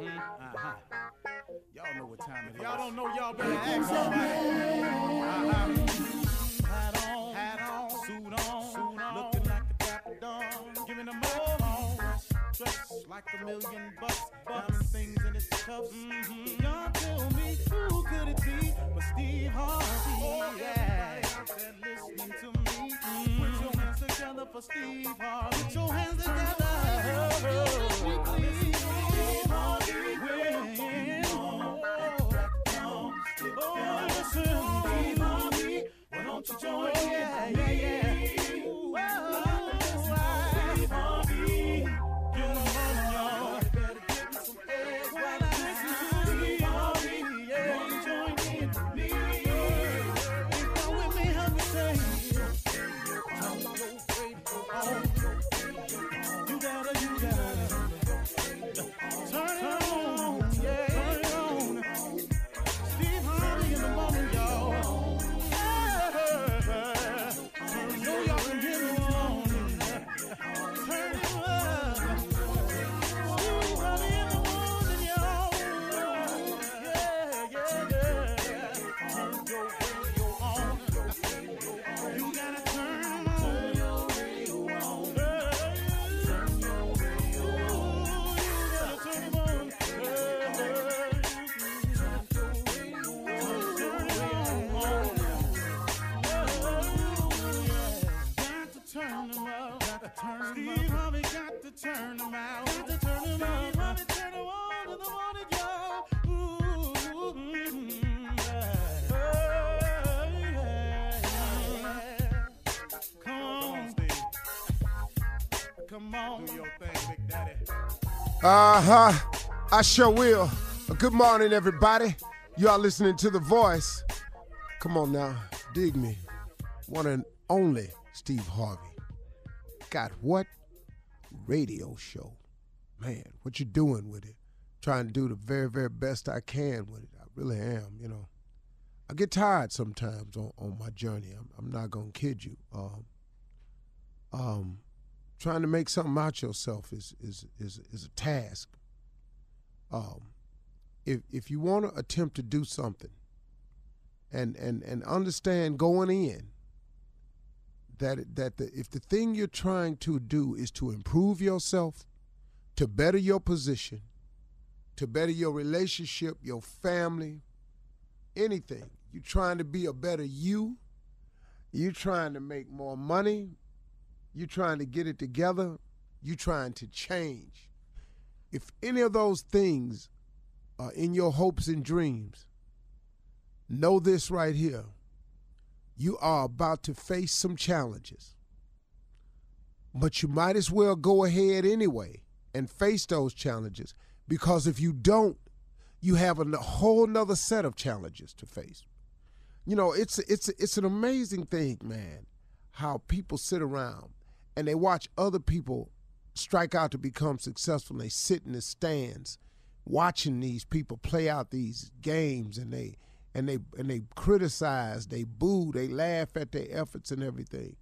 Y'all know what time it is. Y'all don't know, y'all better ask somebody. Hat on, suit on, looking like a dapper dawn, giving them all dressed like $1,000,000, diamond things in its cuffs. Y'all tell me who could it be but Steve Harvey? Oh yeah, out there listening to me. Put your hands together for Steve Harvey. Put your hands together. Steve Harvey. Oh, listen, Steve Harvey. Why don't you join me? Yeah. Steve Harvey. Get on, y'all. Better give me some eggs while I listen to Steve Harvey. Yeah, won't you join in with me? If you're with me, help me say, turn your radio on. You gotta turn it on. Yeah, turn it on. Steve Harvey in the morning, y'all. So y'all can get it on. Turn it up. Steve Harvey in the morning, y'all. Yeah. Turn your radio on. You gotta turn your radio on. Turn your radio on. You gotta turn it on. Steve Harvey got to turn them out. Steve Harvey turn them on in the morning, y'all. Come on, do your thing, Big Daddy. I sure will. Good morning, everybody. You are listening to The Voice. Come on now, dig me. One and only Steve Harvey. Got what? Radio show. Man, what you doing with it? Trying to do the very, very best I can with it. I really am, you know. I get tired sometimes on my journey. I'm not going to kid you. Trying to make something out yourself is a task. If you want to attempt to do something and understand going in that if the thing you're trying to do is to improve yourself, to better your position, to better your relationship, your family, anything, you're trying to be a better you, you're trying to make more money, you're trying to get it together, you're trying to change. If any of those things are in your hopes and dreams, know this right here. You are about to face some challenges. But you might as well go ahead anyway and face those challenges, because if you don't, you have a whole nother set of challenges to face. You know, it's an amazing thing, man, how people sit around and they watch other people strike out to become successful, and they sit in the stands watching these people play out these games, and they criticize, they boo, they laugh at their efforts and everything.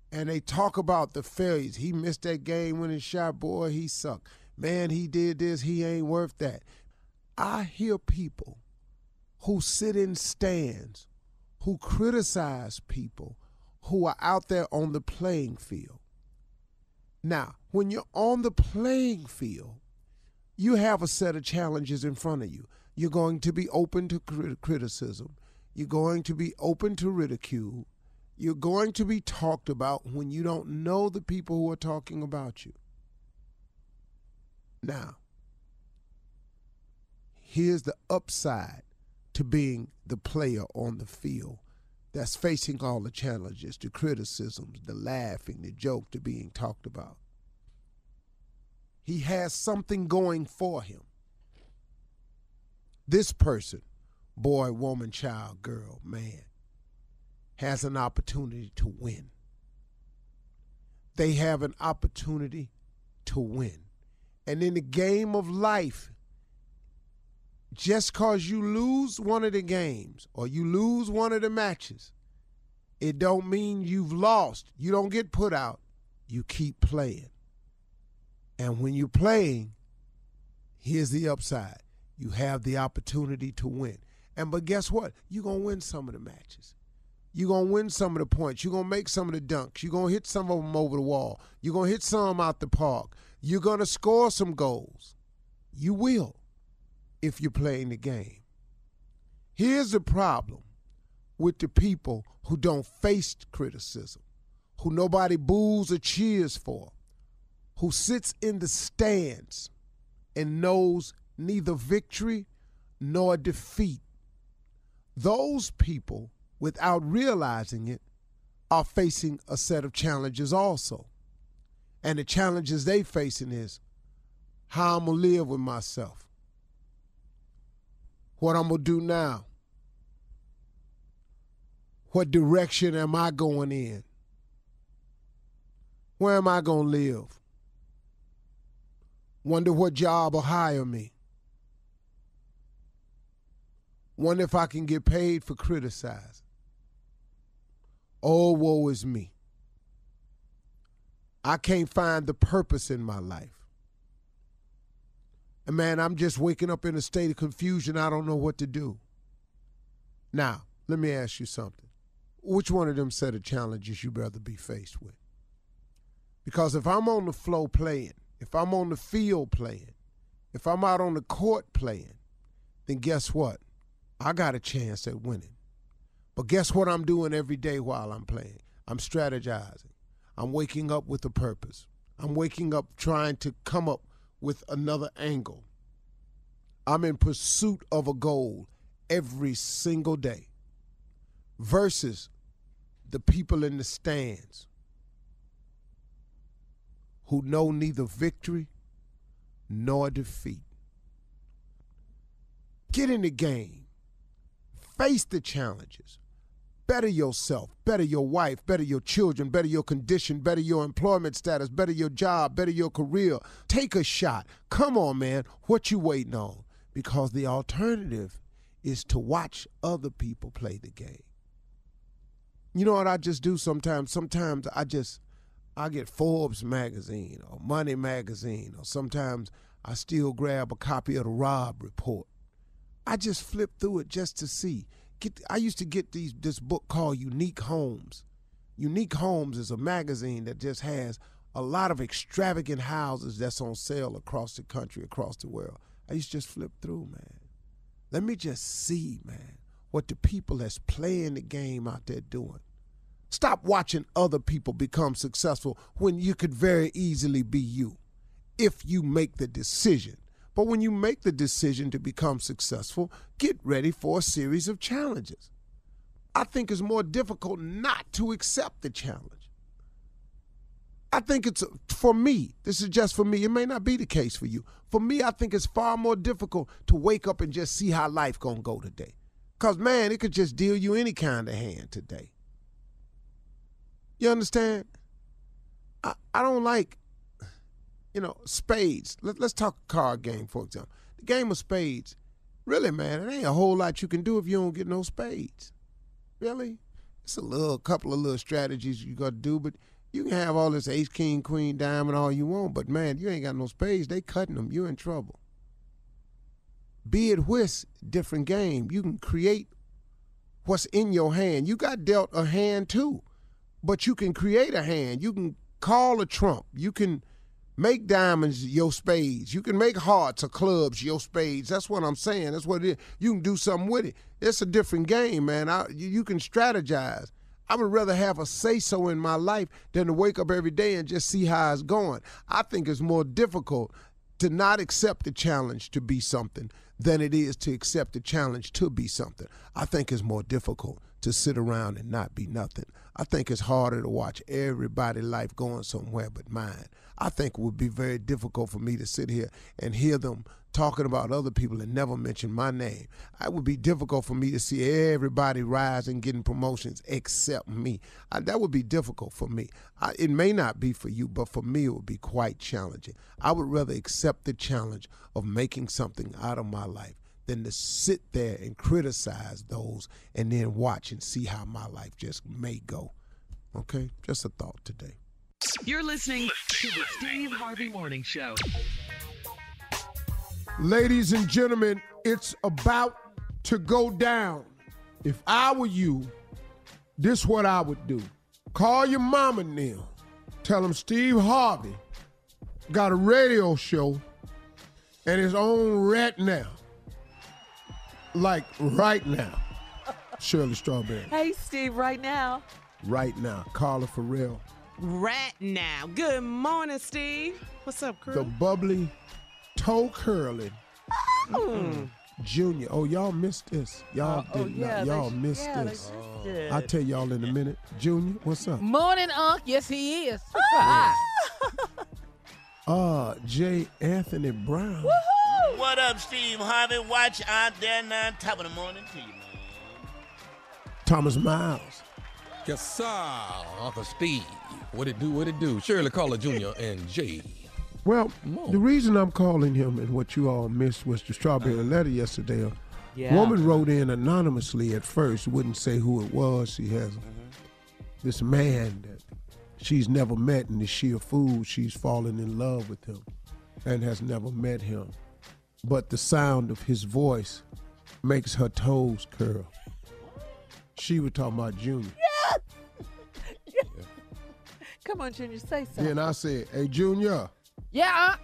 And they talk about the failures. He missed that game winning shot, boy, he sucked. Man, he did this, he ain't worth that. I hear people who sit in stands, who criticize people who are out there on the playing field. Now, when you're on the playing field, you have a set of challenges in front of you. You're going to be open to criticism. You're going to be open to ridicule. You're going to be talked about when you don't know the people who are talking about you. Now, here's the upside to being the player on the field that's facing all the challenges, the criticisms, the laughing, the joke, the being talked about. He has something going for him. This person, boy, woman, child, girl, man, has an opportunity to win. They have an opportunity to win. And in the game of life, just because you lose one of the games or you lose one of the matches, it don't mean you've lost. You don't get put out. You keep playing. And when you're playing, Here's the upside. You have the opportunity to win. But guess what? You're going to win some of the matches. You're going to win some of the points. You're going to make some of the dunks. You're going to hit some of them over the wall. You're going to hit some out the park. You're going to score some goals. You will if you're playing the game. Here's the problem with the people who don't face criticism, who nobody boos or cheers for, who sits in the stands and knows neither victory nor defeat. Those people, without realizing it, are facing a set of challenges also. And the challenges they facing is how I'm going to live with myself, what I'm going to do now, what direction am I going in, where am I going to live, wonder what job will hire me, wonder if I can get paid for criticizing. Oh, woe is me. I can't find the purpose in my life. And man, I'm just waking up in a state of confusion. I don't know what to do. Now, let me ask you something. Which one of them set of challenges you'd rather be faced with? Because if I'm on the floor playing, if I'm on the field playing, if I'm out on the court playing, then guess what? I got a chance at winning. But guess what I'm doing every day while I'm playing? I'm strategizing. I'm waking up with a purpose. I'm waking up trying to come up with another angle. I'm in pursuit of a goal every single day versus the people in the stands who know neither victory nor defeat. Get in the game. Face the challenges. Better yourself, better your wife, better your children, better your condition, better your employment status, better your job, better your career. Take a shot. Come on, man. What you waiting on? Because the alternative is to watch other people play the game. You know what I just do sometimes? Sometimes I get Forbes magazine or Money magazine, or sometimes I still grab a copy of the Robb Report. I just flip through it just to see. I used to get this book called Unique Homes. Unique Homes is a magazine that just has a lot of extravagant houses that's on sale across the country, across the world. I used to just flip through, man. Let me just see, man, what the people that's playing the game out there doing. Stop watching other people become successful when you could very easily be you if you make the decision. But when you make the decision to become successful, get ready for a series of challenges. I think it's more difficult not to accept the challenge. I think it's, for me, this is just for me, it may not be the case for you. For me, I think it's far more difficult to wake up and just see how life gonna go today. Because, man, it could just deal you any kind of hand today. You understand? I don't like, spades. Let's talk a card game, for example. The game of spades, really, man, it ain't a whole lot you can do if you don't get no spades. Really? It's a couple of little strategies you got to do, but you can have all this ace, king, queen, diamond, all you want, but, man, you ain't got no spades. They cutting them. You're in trouble. Be it whist, different game. You can create what's in your hand. You got dealt a hand, too, but you can create a hand. You can call a trump. You can make diamonds your spades. You can make hearts or clubs your spades. That's what I'm saying. That's what it is. You can do something with it. It's a different game, man. You can strategize. I would rather have a say-so in my life than to wake up every day and just see how it's going. I think it's more difficult to not accept the challenge to be something than it is to accept the challenge to be something. I think it's more difficult to sit around and not be nothing. I think it's harder to watch everybody's life going somewhere but mine. I think it would be very difficult for me to sit here and hear them talking about other people and never mention my name. It would be difficult for me to see everybody rise and getting promotions except me. That would be difficult for me. It may not be for you, but for me it would be quite challenging. I would rather accept the challenge of making something out of my life than to sit there and criticize those and then watch and see how my life just may go. Okay? Just a thought today. You're listening to the Steve Harvey Morning Show. Ladies and gentlemen, it's about to go down. If I were you, this is what I would do. Call your mama now. Tell them Steve Harvey got a radio show and it's on right now. Like right now. Shirley Strawberry. Hey, Steve, right now. Right now. Carla Farrell. Right now. Good morning, Steve. What's up, crew? The bubbly, toe curling. Junior. Oh, y'all missed this. Y'all missed this. I'll tell y'all in a minute. Junior, what's up? Morning, Unc. Yes, he is. J. Anthony Brown. Woohoo! What up, Steve Harvey? Watch out there now. Top of the morning to you, man. Thomas Miles. Yes, sir, Uncle Steve. What it do? Shirley Caller Jr. and Jay. Well, the reason I'm calling him and what you all missed was the Strawberry Letter yesterday. A woman wrote in anonymously at first, wouldn't say who it was. She has this man that she's never met, and the sheer fool, she's fallen in love with him and has never met him. But the sound of his voice makes her toes curl. She was talking about Junior. Yeah. Come on, Junior, say something. Then I said, hey, Junior. Yeah,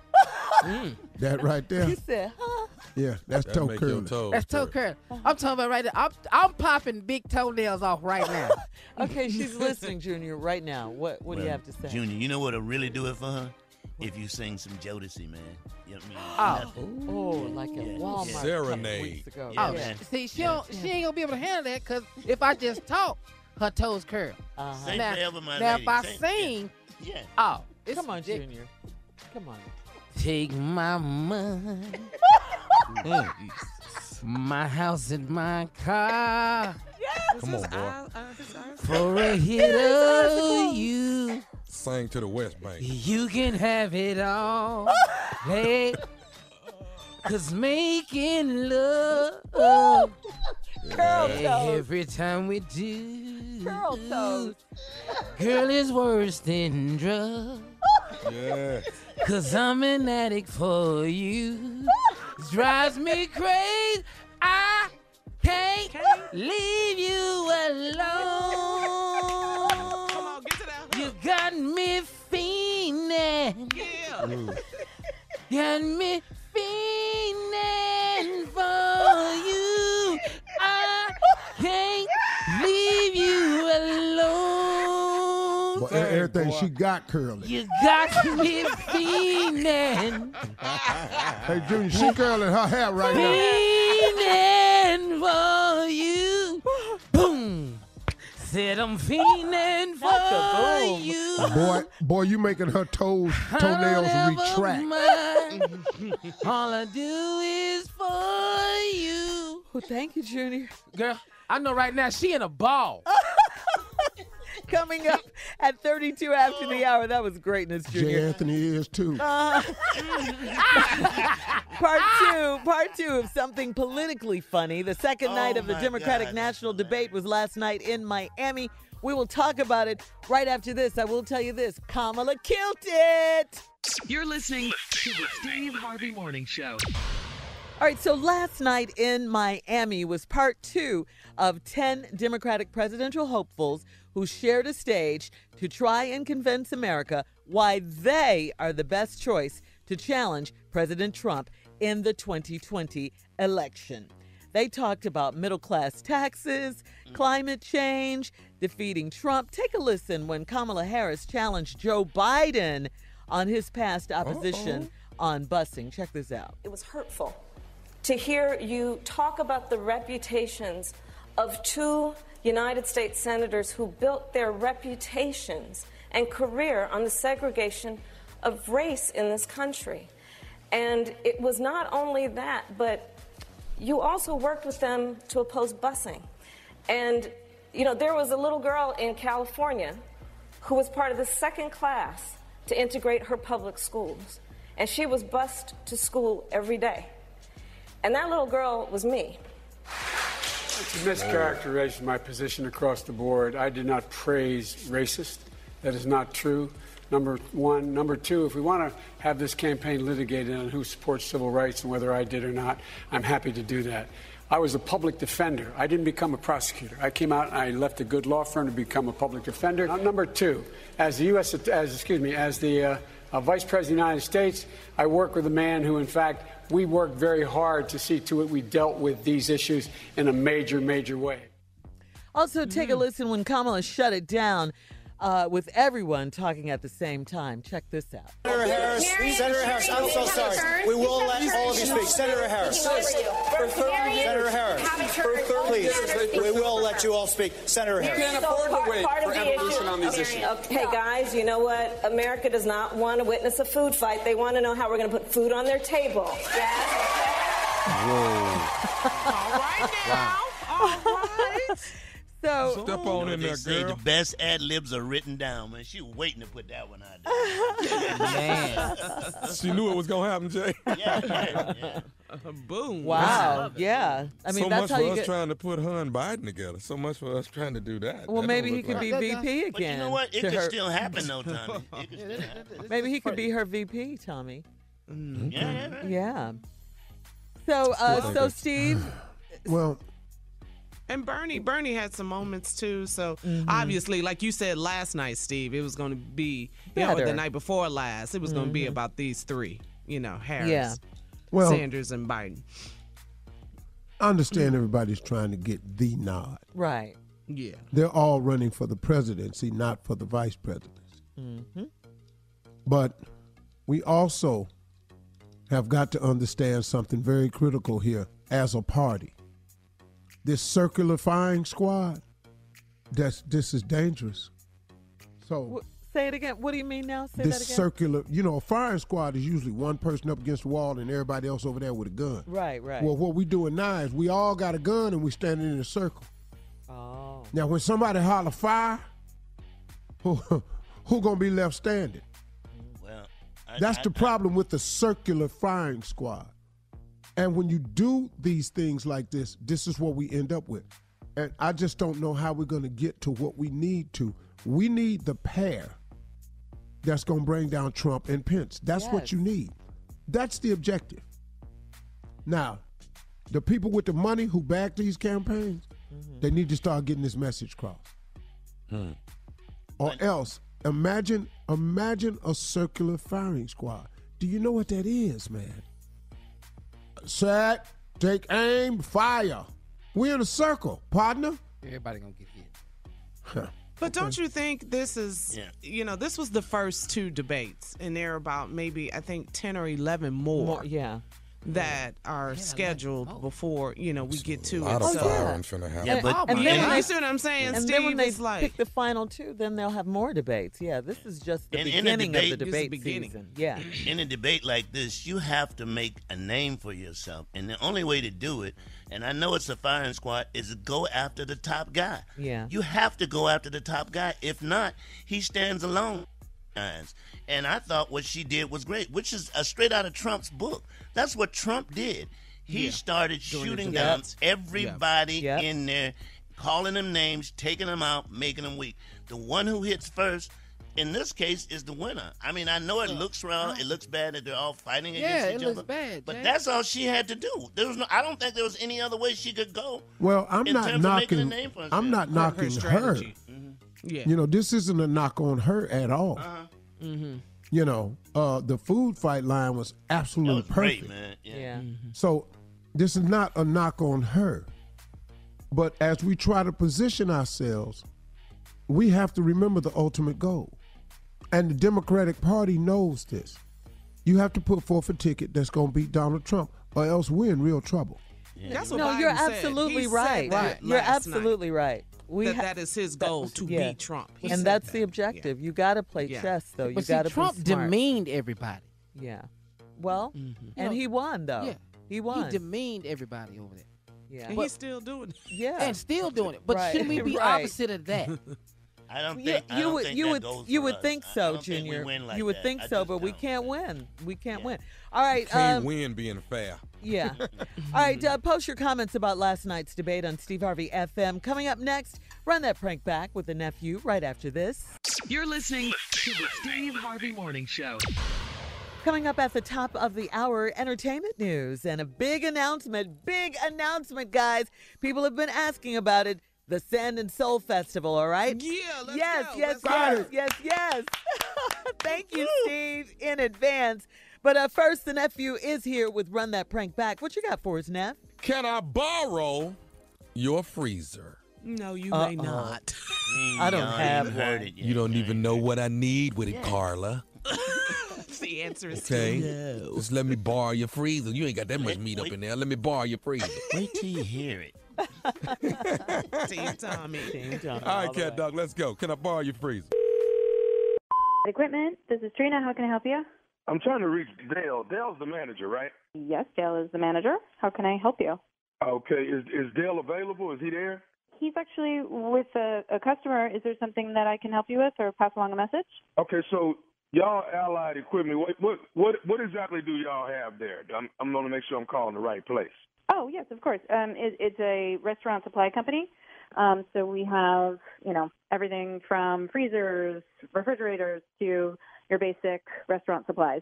That right there. He said, huh? Yeah, that's toe curling. That's toe curl. I'm talking about right there. I'm popping big toenails off right now. Okay, she's listening, Junior, right now. What do you have to say? Junior, you know what'll really do it for her? If you sing some Jodeci, man. You know what I mean? Oh, like at Walmart a couple Serenade. weeks ago. Yeah, Oh, man. see, she ain't gonna be able to handle that because if I just talk, her toes curl. Sing Now, forever, my now lady. if I sing, Yeah. it's Come on, ridiculous. Junior. Come on. Take my money, my house and my car. Come on, boy. For a hit of you, Sing to the West Bank. you can have it all. Hey, 'cause making love Curl toes. every time we do, Curl toes. girl, is worse than drugs. Yeah. 'Cause I'm an addict for you. Drives me crazy. I can't leave you alone. Come on, get to that. You got me fiending. Yeah. Got me fiending for you. I can't leave you alone. Well, everything she got curling. You got me fiending. Hey, Junior, she curling her hair right now. Fiending for you. Boom. Said I'm fiending for boom. you. Boy, you making her toenails retract. All I do is for you. Well, thank you, Junior. Girl, I know right now she in a ball. Coming up at 32 after the hour. That was greatness, J. Junior. Anthony is too. Part two of something politically funny. The second night of the Democratic national debate was last night in Miami. We will talk about it right after this. I will tell you this. Kamala killed it. You're listening to the Steve Harvey Morning Show. All right, so last night in Miami was part two of 10 Democratic presidential hopefuls who shared a stage to try and convince America why they are the best choice to challenge President Trump in the 2020 election. They talked about middle-class taxes, climate change, defeating Trump. Take a listen when Kamala Harris challenged Joe Biden on his past opposition on busing. Check this out. It was hurtful to hear you talk about the reputations of two United States senators who built their reputations and career on the segregation of race in this country. And it was not only that, but you also worked with them to oppose busing. And, you know, there was a little girl in California who was part of the second class to integrate her public schools. And she was bused to school every day. And that little girl was me. It's a mischaracterization of my position across the board. I did not praise racist. That is not true. number one. Number two, if we want to have this campaign litigated on who supports civil rights and whether I did or not, I'm happy to do that. I was a public defender. I didn't become a prosecutor. I came out and I left a good law firm to become a public defender. Number two, as the Vice President of the United States, I work with a man who, in fact, we worked very hard to see to it we dealt with these issues in a major, major way. Also, take a listen when Kamala shut it down with everyone talking at the same time. Check this out. Senator Harris, I'm so sorry. We will let all of you speak. Senator Harris. Senator Harris. Please, we will let you all speak. Senator Harris. We can't afford to wait for evolution on these issues. Hey, guys, you know what? America does not want to witness a food fight. They want to know how we're going to put food on their table. All right now. All right. So, Step on in there, Say girl. the best ad libs are written down, man. She was waiting to put that one out there. She knew it was going to happen, Jay. Yeah. Boom. wow. Yeah. I mean, so that's much how for you us get. trying to put her and Biden together. So much for us trying to do that. Well, That maybe don't he look could like- be VP again. But you know what? It to could her- still happen, though, Tommy. It could still happen. Maybe he could be her VP, Tommy. Yeah. Yeah. So, so Steve. Well, And Bernie had some moments too. So obviously, like you said last night, Steve, it was going to be, or Better. the night before last, it was going to be about these three, Harris, Yeah. well, Sanders, and Biden. I understand everybody's trying to get the nod. Right. Yeah. They're all running for the presidency, not for the vice presidency. But we also have got to understand something very critical here as a party. This circular firing squad, this is dangerous. So Say it again. What do you mean now? Say this that again. circular, a firing squad is usually one person up against the wall and everybody else over there with a gun. Right. Well, what we doing now is we all got a gun and we standing in a circle. Oh. Now, when somebody holler fire, who gonna be left standing? Well, That's the problem with the circular firing squad. And when you do these things like this is what we end up with. And I just don't know how we're going to get to what we need to. We need the pair that's going to bring down Trump and Pence. That's what you need. That's the objective. Now, the people with the money who back these campaigns, they need to start getting this message across. Or else, imagine a circular firing squad. Do you know what that is, man? Set, take aim, fire. We're in a circle, partner. Everybody gonna get hit. But don't you think this is, this was the first two debates, and there are about maybe, I think, 10 or 11 more that are scheduled before, we get to A lot it. of firing finna happen. Yeah, but And then you see what I'm saying, And Steve? then when they It's like, pick the final two, then they'll have more debates. Yeah, this is just the And in a beginning of debate- the This is debate beginning. season. Yeah. in a debate like this, you have to make a name for yourself. And the only way to do it, and I know it's a firing squad, is to go after the top guy. Yeah. You have to go after the top guy. If not, he stands alone. And I thought what she did was great, which is straight out of Trump's book. That's what Trump did. He started shooting down everybody in there, calling them names, taking them out, making them weak. The one who hits first, in this case, is the winner. I mean, I know it looks wrong, it looks bad that they're all fighting against each it looks other. bad, But Jay. that's all she had to do. I don't think there was any other way she could go. Well, I'm in not terms of making a knocking. name for I'm not herself. knocking her. strategy. Yeah. This isn't a knock on her at all. The food fight line was absolutely That was perfect. great, man. Yeah. So this is not a knock on her. But as we try to position ourselves, we have to remember the ultimate goal. And the Democratic Party knows this. You have to put forth a ticket that's going to beat Donald Trump, or else we're in real trouble. That's what No, Biden you're said. absolutely He said right. that You're last night, absolutely right. that is his goal, to beat Trump. He And said that's that. the objective. You got to play Yeah. chess, though. You But see, got to Trump be smart. demeaned everybody. Yeah. Well, and he won, though. Yeah. He won. He demeaned everybody over there. yeah. And he's still doing it. yeah. And still doing it. But Right, shouldn't we be right. opposite of that? I don't think you would think so, Junior. You would think so, but we can't win. We can't win. All right. Can't win being fair. Yeah. All right. Post your comments about last night's debate on Steve Harvey FM. Coming up next, run that prank back with the nephew right after this. You're listening to the Steve Harvey Morning Show. Coming up at the top of the hour, entertainment news and a big announcement, guys. People have been asking about it. The Sand and Soul Festival, all right? Yeah, let's go. Yes. Thank you, Steve, in advance. But first, the nephew is here with Run That Prank Back. What you got for us, Neff? Can I borrow your freezer? No, you may not. I don't have one. You don't even know what I need with it, Carla. The answer is no. Just let me borrow your freezer. You ain't got that much meat up in there. Let me borrow your freezer. Wait till you hear it. Team Tommy. All right, cat dog, let's go. Can I borrow your freezer? Equipment, this is Trina. How can I help you? I'm trying to reach Dale. Dale's the manager, right? Yes, Dale is the manager. How can I help you? Okay. Is Dale available? Is he there? He's actually with a customer. Is there something that I can help you with or pass along a message? Okay, so y'all Allied Equipment, what exactly do y'all have there? I'm going to make sure I'm calling the right place. Oh, yes, of course. It's a restaurant supply company. So we have, everything from freezers, refrigerators to your basic restaurant supplies.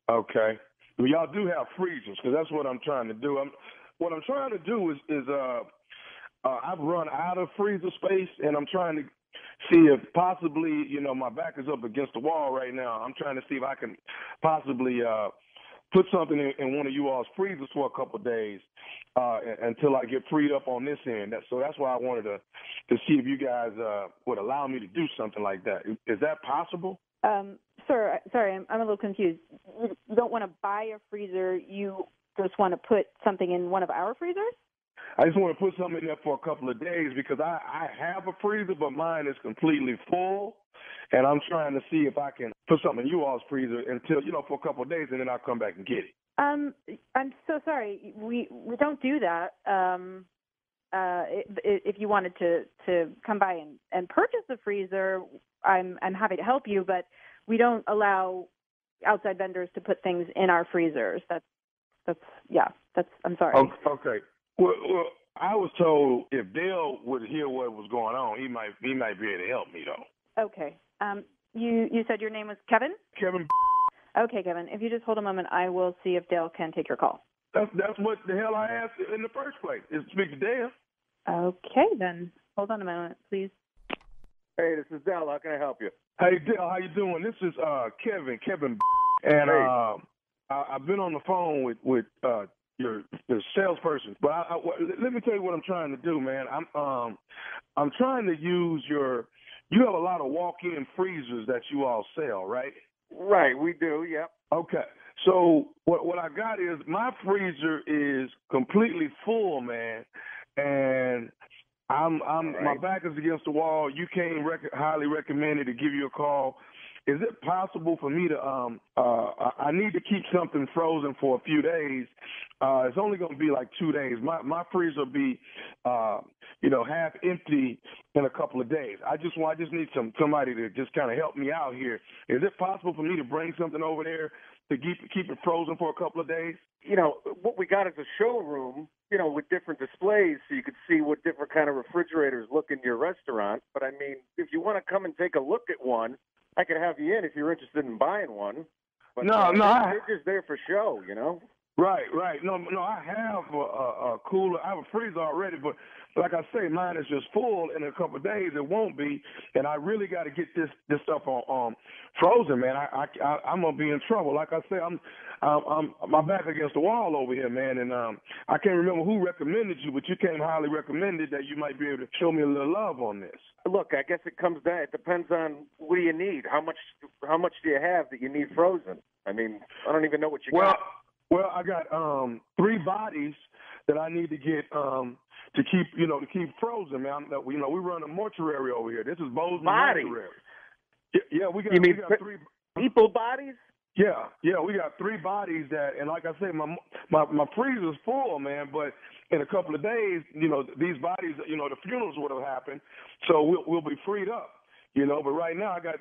Okay. Well, y'all do have freezers because that's what I'm trying to do. What I'm trying to do is I've run out of freezer space, and I'm trying to see if possibly, my back is up against the wall right now. I'm trying to see if I can possibly put something in one of you all's freezers for a couple of days until I get freed up on this end. So that's why I wanted to see if you guys would allow me to do something like that. Is that possible? Sir, sorry, I'm a little confused. You don't want to buy a freezer. You just want to put something in one of our freezers? I just want to put something in there for a couple of days because I have a freezer, but mine is completely full. And I'm trying to see if I can put something in you all's freezer until, for a couple of days, and then I'll come back and get it. I'm so sorry. We don't do that. If you wanted to come by and purchase a freezer, I'm happy to help you, but we don't allow outside vendors to put things in our freezers. I'm sorry. Okay. Well, I was told if Dale would hear what was going on, he might be able to help me though. Okay. You said your name was Kevin? Kevin. Okay, Kevin. If you just hold a moment, I will see if Dale can take your call. That's what the hell I asked in the first place, is to speak to Dale. Okay, then. Hold on a moment, please. Hey, this is Dale. How can I help you? Hey, Dale, how you doing? This is Kevin. And I've been on the phone with your salesperson. But let me tell you what I'm trying to do, man. I'm trying to use you have a lot of walk-in freezers that you all sell, right? Right, we do, yep. Okay. So what I got is my freezer is completely full, man. And my back is against the wall. You came highly recommended to give you a call. Is it possible for me to I need to keep something frozen for a few days. It's only going to be like 2 days. My freezer will be half empty in a couple of days. I just need somebody to just kind of help me out here. Is it possible for me to bring something over there to keep it frozen for a couple of days? What we got is a showroom, with different displays so you could see what different kind of refrigerators look in your restaurant. But I mean, if you want to come and take a look at one, I could have you in if you're interested in buying one. But they're just there for show, Right. No, I have a cooler. I have a freezer already, but like I say, mine is just full. In a couple of days, it won't be, and I really got to get this stuff on frozen, man. I'm gonna be in trouble. Like I say, I'm my back against the wall over here, man, and I can't remember who recommended you, but you came highly recommended that you might be able to show me a little love on this. Look, I guess it comes down. It depends on what do you need. How much do you have that you need frozen? I mean, I don't even know what you got. Well, I got 3 bodies that I need to get to keep frozen, man. We run a mortuary over here. This is Bozeman Mortuary. Yeah, we got 3 people bodies. Yeah, we got 3 bodies and like I say, my freezer's full, man. But in a couple of days, these bodies, the funerals would have happened, so we'll be freed up. But right now I got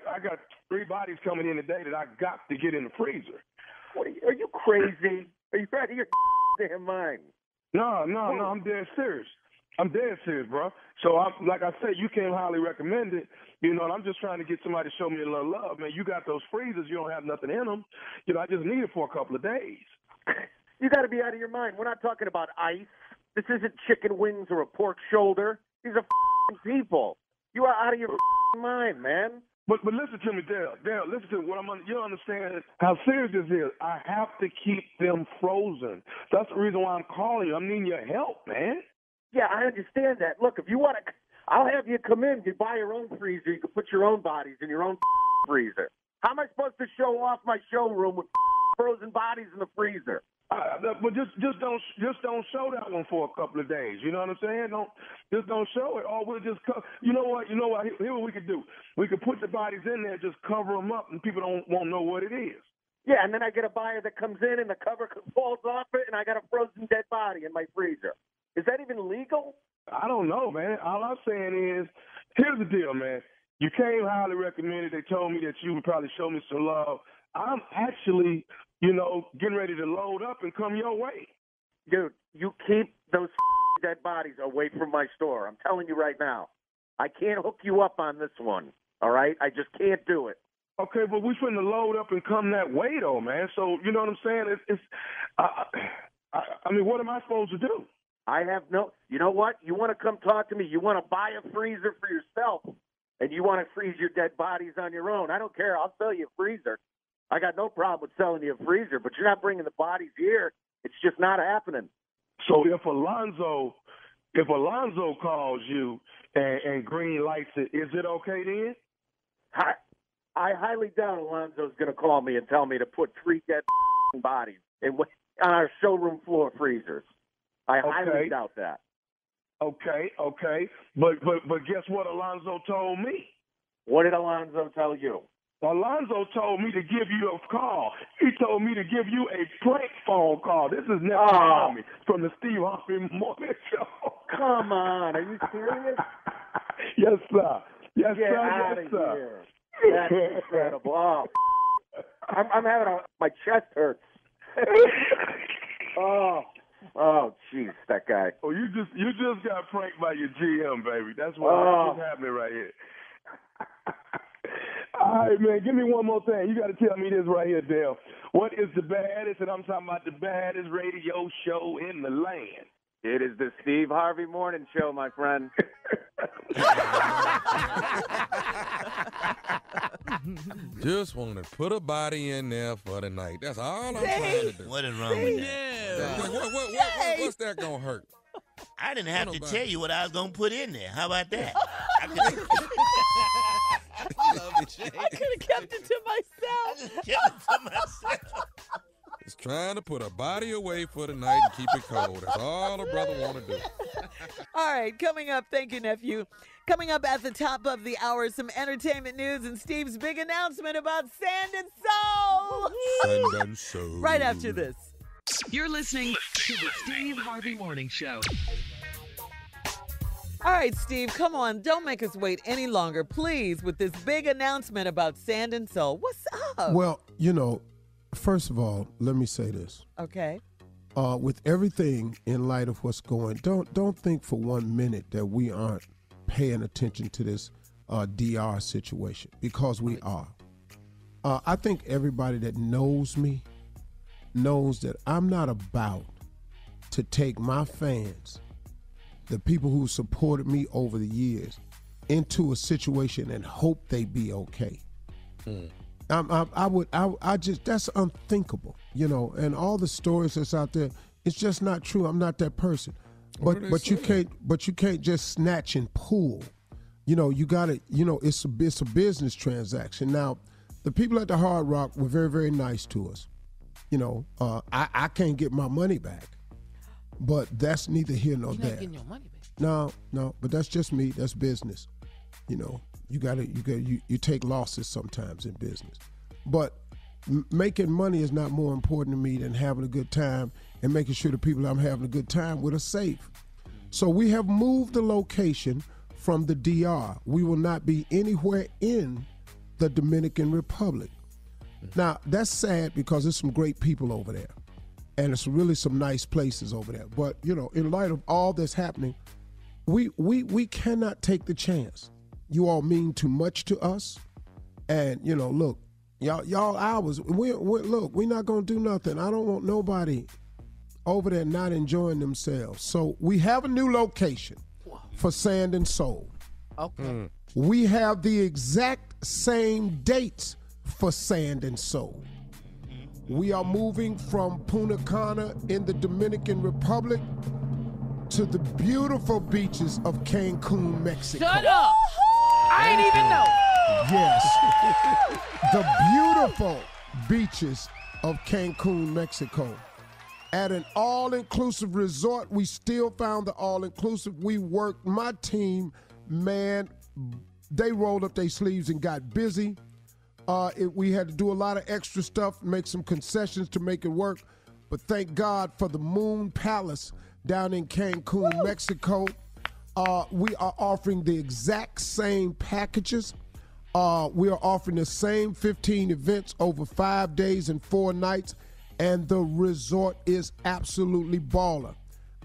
3 bodies coming in today that I got to get in the freezer. Are you crazy? Are you out of your damn mind? No, I'm dead serious. I'm dead serious, bro. So, like I said, you came highly recommended, and I'm just trying to get somebody to show me a little love. Man, you got those freezers. You don't have nothing in them. I just need it for a couple of days. You got to be out of your mind. We're not talking about ice. This isn't chicken wings or a pork shoulder. These are people. You are out of your mind, man. But listen to me, Dale. Listen to me. You don't understand how serious this is. I have to keep them frozen. That's the reason why I'm calling you. I'm needing your help, man. Yeah, I understand that. Look, if you want to, I'll have you come in. You buy your own freezer. You can put your own bodies in your own freezer. How am I supposed to show off my showroom with frozen bodies in the freezer? But just don't show that one for a couple of days. You know what I'm saying? Don't show it. Or we'll just you know what? Here's what we could do. We could put the bodies in there, just cover them up, and people won't know what it is. Yeah, and then I get a buyer that comes in and the cover falls off it, and I got a frozen dead body in my freezer. Is that even legal? I don't know, man. All I'm saying is, here's the deal, man. You came highly recommended. They told me that you would probably show me some love. I'm actually, getting ready to load up and come your way. Dude, you keep those dead bodies away from my store. I'm telling you right now. I can't hook you up on this one, all right? I just can't do it. Okay, but we finna load up and come that way, though, man. So, you know what I'm saying? I mean, what am I supposed to do? I have no, you know what? You want to come talk to me. You want to buy a freezer for yourself, and you want to freeze your dead bodies on your own. I don't care. I'll sell you a freezer. I got no problem with selling you a freezer, but you're not bringing the bodies here. It's just not happening. So if Alonzo calls you and green lights it, is it okay then? I highly doubt Alonzo's going to call me and tell me to put 3 dead bodies on our showroom floor freezers. I highly doubt that. Okay. But guess what Alonzo told me? What did Alonzo tell you? Alonzo told me to give you a call. He told me to give you a prank phone call. This is never Tommy from the Steve Harvey Morning Show. Come on. Are you serious? Yes, sir. Yes, Get sir. out Yes, of sir. here. That's incredible. Oh, I'm having my chest hurts. Oh, jeez, that guy. Oh, you just got pranked by your GM, baby. That's what's happening right here. All right, man, give me one more thing. You got to tell me this right here, Dale. What is the baddest, and I'm talking about the baddest radio show in the land? It is the Steve Harvey Morning Show, my friend. Just want to put a body in there for the night. That's all I'm trying to do. What is wrong with that? What's that going to hurt? I didn't have to tell you what I was going to put in there. How about that? I could have kept it to myself. It's trying to put a body away for the night and keep it cold. That's all a brother want to do. All right, coming up, thank you, nephew. Coming up at the top of the hour, some entertainment news and Steve's big announcement about Sand and Soul. Sand and Soul. Right after this. You're listening to the Steve Harvey Morning Show. All right, Steve, come on. Don't make us wait any longer, please, with this big announcement about Sand and Soul. What's up? Well, first of all, let me say this. Okay. With everything in light of what's going, don't think for 1 minute that we aren't paying attention to this DR situation, because we are. I think everybody that knows me knows that I'm not about to take my fans, the people who supported me over the years, into a situation and hope they be okay. That's unthinkable, and all the stories that's out there, it's just not true. I'm not that person. But you can't just snatch and pull. You gotta, it's a business transaction. Now, the people at the Hard Rock were very, very nice to us. I can't get my money back, but that's neither here nor there. Getting your money back. No, but that's just me. That's business. You take losses sometimes in business, but making money is not more important to me than having a good time and making sure the people I'm having a good time with are safe. So we have moved the location from the DR. We will not be anywhere in the Dominican Republic. Now, that's sad because there's some great people over there. And it's really some nice places over there. But, you know, in light of all that's happening, we cannot take the chance. You all mean too much to us. And, you know, look, y'all ours. Look, we're not going to do nothing. I don't want nobody over there not enjoying themselves. So we have a new location for Sand and Soul. Okay. We have the exact same dates for Sand and Soul. We are moving from Punta Cana in the Dominican Republic to the beautiful beaches of Cancun, Mexico. Shut up! I ain't even know. Yes. The beautiful beaches of Cancun, Mexico. At an all-inclusive resort, we still found the all-inclusive. We worked, my team, man, they rolled up their sleeves and got busy. We had to do a lot of extra stuff, make some concessions to make it work. But thank God for the Moon Palace down in Cancun, Mexico. We are offering the exact same packages. We are offering the same 15 events over 5 days and 4 nights. And the resort is absolutely baller.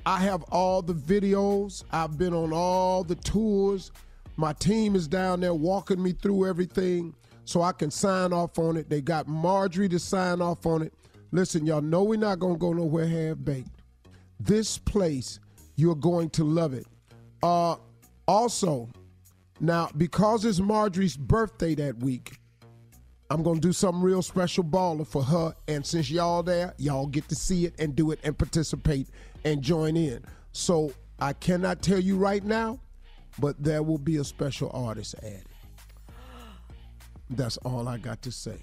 I have all the videos. I've been on all the tours. My team is down there walking me through everything so I can sign off on it. They got Marjorie to sign off on it. Listen, y'all know we're not going to go nowhere half-baked. This place, you're going to love it. Also, now, because it's Marjorie's birthday that week, I'm going to do something real special baller for her. And since y'all there, y'all get to see it and do it and participate and join in. So I cannot tell you right now, but there will be a special artist added. That's all I got to say.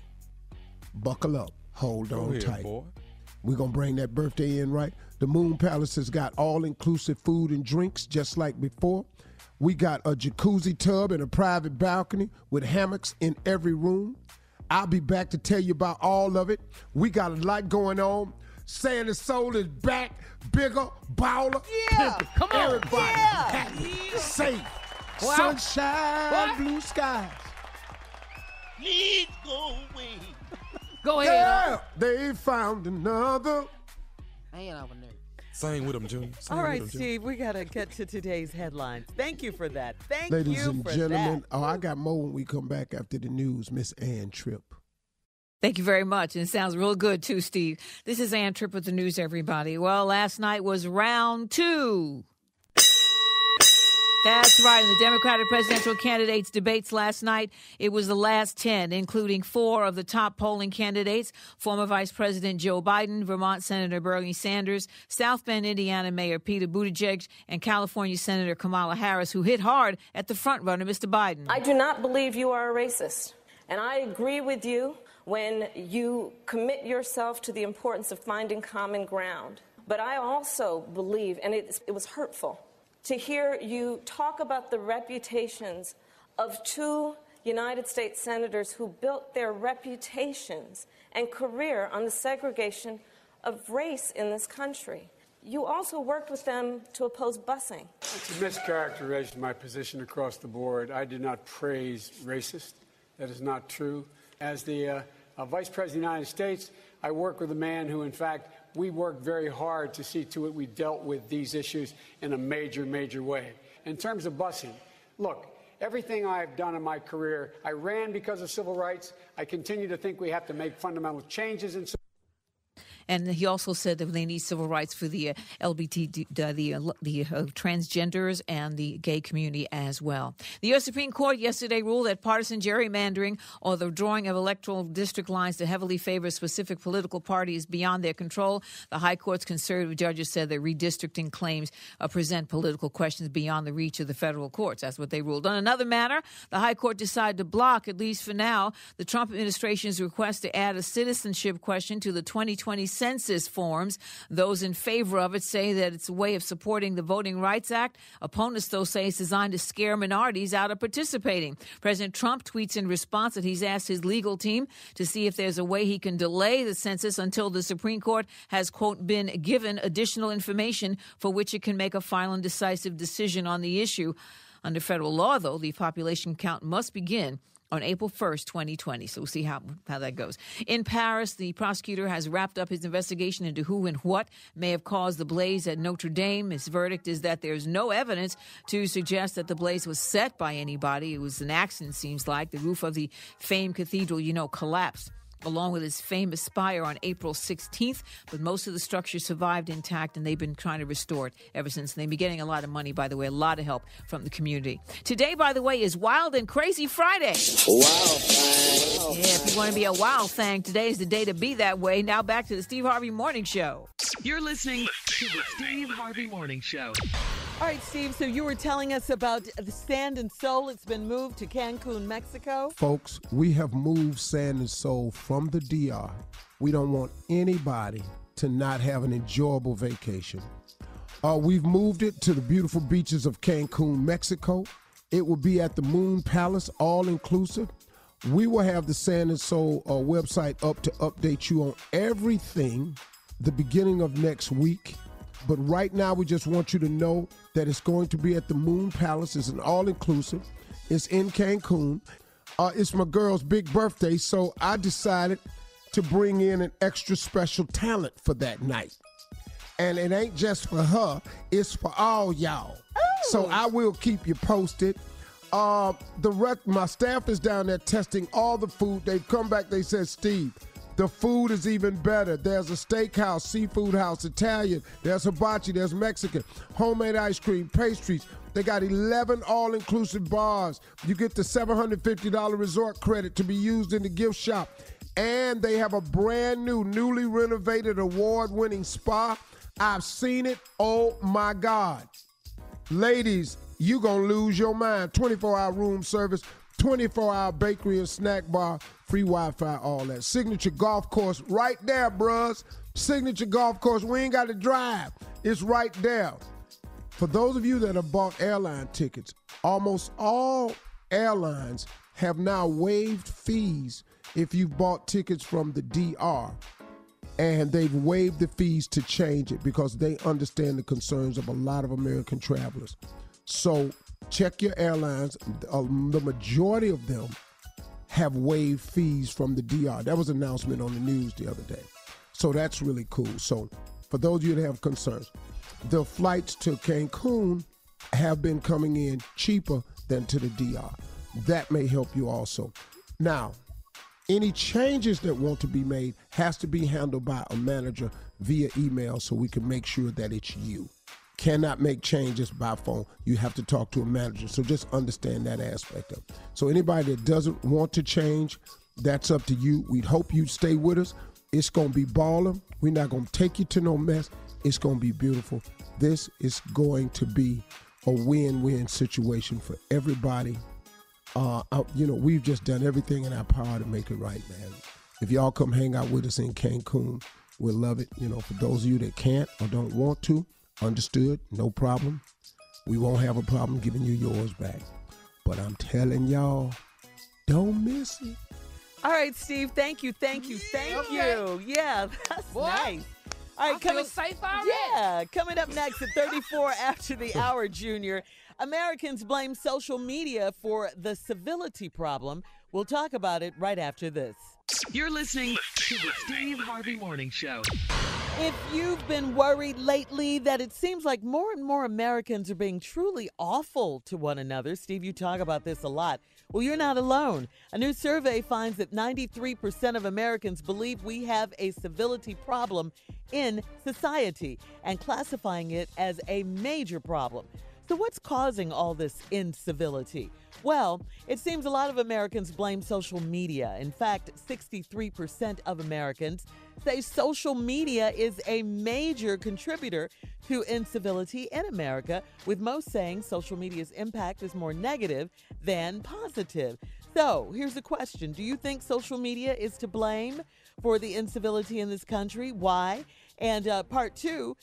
Buckle up. Hold on tight. Boy. We're going to bring that birthday in right. The Moon Palace has got all-inclusive food and drinks just like before. We got a jacuzzi tub and a private balcony with hammocks in every room. I'll be back to tell you about all of it. We got a lot going on. Sand and Soul is back, bigger, baller. Yeah, pimpin'. come on. Everybody happy, safe, sunshine, blue skies. Please go away. Go ahead. Yeah, they found another. I ain't over there. Sing with them, Junior. All right, Steve, we got to get to today's headlines. Thank you for that. Thank Ladies you and for gentlemen, that. I got more when we come back after the news. Miss Ann Tripp. Thank you very much. And it sounds real good, too, Steve. This is Ann Tripp with the news, everybody. Well, last night was round 2. That's right. In the Democratic presidential candidates' debates last night, it was the last 10, including 4 of the top polling candidates, former Vice President Joe Biden, Vermont Senator Bernie Sanders, South Bend, Indiana Mayor Peter Buttigieg, and California Senator Kamala Harris, who hit hard at the frontrunner, Mr. Biden. I do not believe you are a racist, and I agree with you when you commit yourself to the importance of finding common ground. But I also believe, and it was hurtful, to hear you talk about the reputations of 2 United States senators who built their reputations and career on the segregation of race in this country. You also worked with them to oppose busing. It's a mischaracterization of my position across the board. I did not praise racist. That is not true. As the Vice President of the United States, I work with a man who, in fact, we worked very hard to see to it we dealt with these issues in a major, major way. In terms of busing, look, everything I've done in my career, I ran because of civil rights. I continue to think we have to make fundamental changes in. And he also said that they need civil rights for the LGBT, the transgenders and the gay community as well. The U.S. Supreme Court yesterday ruled that partisan gerrymandering or the drawing of electoral district lines to heavily favor specific political parties beyond their control. The High Court's conservative judges said that redistricting claims present political questions beyond the reach of the federal courts. That's what they ruled. On another matter, the High Court decided to block, at least for now, the Trump administration's request to add a citizenship question to the 2020 census forms. Those in favor of it say that it's a way of supporting the Voting Rights Act. Opponents, though, say it's designed to scare minorities out of participating. President Trump tweets in response that he's asked his legal team to see if there's a way he can delay the census until the Supreme Court has, quote, been given additional information for which it can make a final and decisive decision on the issue. Under federal law, though, the population count must begin on April 1st, 2020. So we'll see how that goes. In Paris, the prosecutor has wrapped up his investigation into who and what may have caused the blaze at Notre Dame. His verdict is that there's no evidence to suggest that the blaze was set by anybody. It was an accident, seems like. The roof of the famed cathedral, collapsed along with its famous spire on April 16th, but most of the structure survived intact, and they've been trying to restore it ever since. They've been getting a lot of money, by the way, a lot of help from the community. Today, by the way, is Wild and Crazy Friday. Wow, thing. Yeah, if you want to be a wild thing, today is the day to be that way. Now back to the Steve Harvey Morning Show. You're listening to the Steve Harvey Morning Show. All right, Steve, so you were telling us about the Sand and Soul. It's been moved to Cancun, Mexico. Folks, we have moved Sand and Soul from the DR. We don't want anybody to not have an enjoyable vacation. We've moved it to the beautiful beaches of Cancun, Mexico. It will be at the Moon Palace, all-inclusive. We will have the Sand and Soul website up to update you on everything the beginning of next week. But right now, we just want you to know that it's going to be at the Moon Palace. It's an all-inclusive. It's in Cancun. It's my girl's big birthday, so I decided to bring in an extra special talent for that night. And it ain't just for her. It's for all y'all. Oh. So I will keep you posted. My staff is down there testing all the food. They've come back. They said, Steve, the food is even better. There's a steakhouse, seafood house, Italian. There's hibachi. There's Mexican. Homemade ice cream, pastries. They got 11 all-inclusive bars. You get the $750 resort credit to be used in the gift shop. And they have a brand new, newly renovated, award-winning spa. I've seen it. Oh, my God. Ladies, you gonna lose your mind. 24-hour room service, 24-hour bakery and snack bar, free Wi-Fi, all that. Signature golf course right there, bruhs. Signature golf course. We ain't got to drive. It's right there. For those of you that have bought airline tickets, almost all airlines have now waived fees if you've bought tickets from the DR. And they've waived the fees to change it because they understand the concerns of a lot of American travelers. So check your airlines. The majority of them have waived fees from the DR. That was an announcement on the news the other day. So that's really cool. So for those of you that have concerns, the flights to Cancun have been coming in cheaper than to the DR. That may help you also. Now, any changes that want to be made has to be handled by a manager via email so we can make sure that it's you. Cannot make changes by phone. You have to talk to a manager. So just understand that aspect of it. So anybody that doesn't want to change, that's up to you. We'd hope you'd stay with us. It's going to be baller. We're not going to take you to no mess. It's going to be beautiful. This is going to be a win-win situation for everybody. We've just done everything in our power to make it right, man. If y'all come hang out with us in Cancun, we'll love it. For those of you that can't or don't want to, understood, no problem. We won't have a problem giving you yours back. But I'm telling y'all, don't miss it. All right, Steve, thank you. Yeah, that's nice. All right, coming safe already. Yeah, coming up next at 34 after the hour, Junior. Americans blame social media for the civility problem. We'll talk about it right after this. You're listening to the Steve Harvey Morning Show. If you've been worried lately that it seems like more and more Americans are being truly awful to one another, Steve, you talk about this a lot. Well, you're not alone. A new survey finds that 93% of Americans believe we have a civility problem in society and classifying it as a major problem. So what's causing all this incivility? Well, it seems a lot of Americans blame social media. In fact, 63% of Americans say social media is a major contributor to incivility in America, with most saying social media's impact is more negative than positive. So here's the question. Do you think social media is to blame for the incivility in this country? Why? And part two,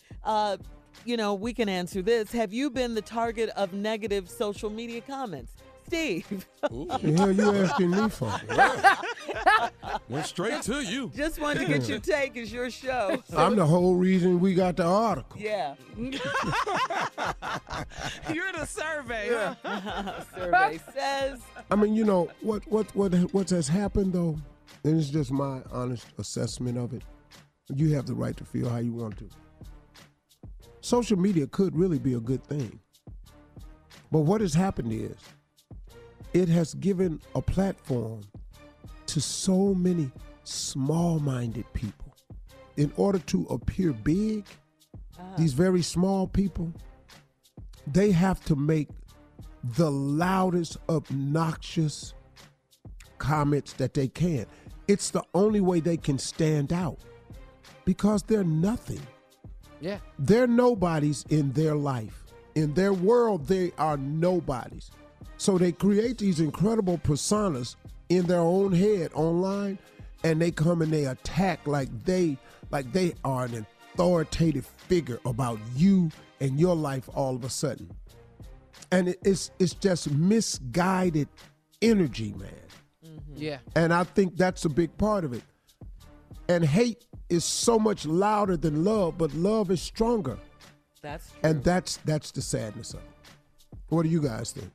we can answer this. Have you been the target of negative social media comments? Steve. What the hell you asking me for? Went straight to you. Just wanted to get your take. It's your show. I'm the whole reason we got the article. Yeah. You're the survey, huh? Survey says. I mean, you know, what has happened, though, and it's just my honest assessment of it, you have the right to feel how you want to. Social media could really be a good thing. But what has happened is it has given a platform to so many small-minded people. In order to appear big, these very small people, they have to make the loudest, obnoxious comments that they can. It's the only way they can stand out because they're nothing. Yeah. They're nobodies in their life. In their world, they are nobodies. So they create these incredible personas in their own head online, and they come and they attack like they are an authoritative figure about you and your life all of a sudden. And it's just misguided energy, man. Mm-hmm. Yeah. And I think that's a big part of it. And hate is so much louder than love, but love is stronger. That's true. And that's the sadness of it. What do you guys think?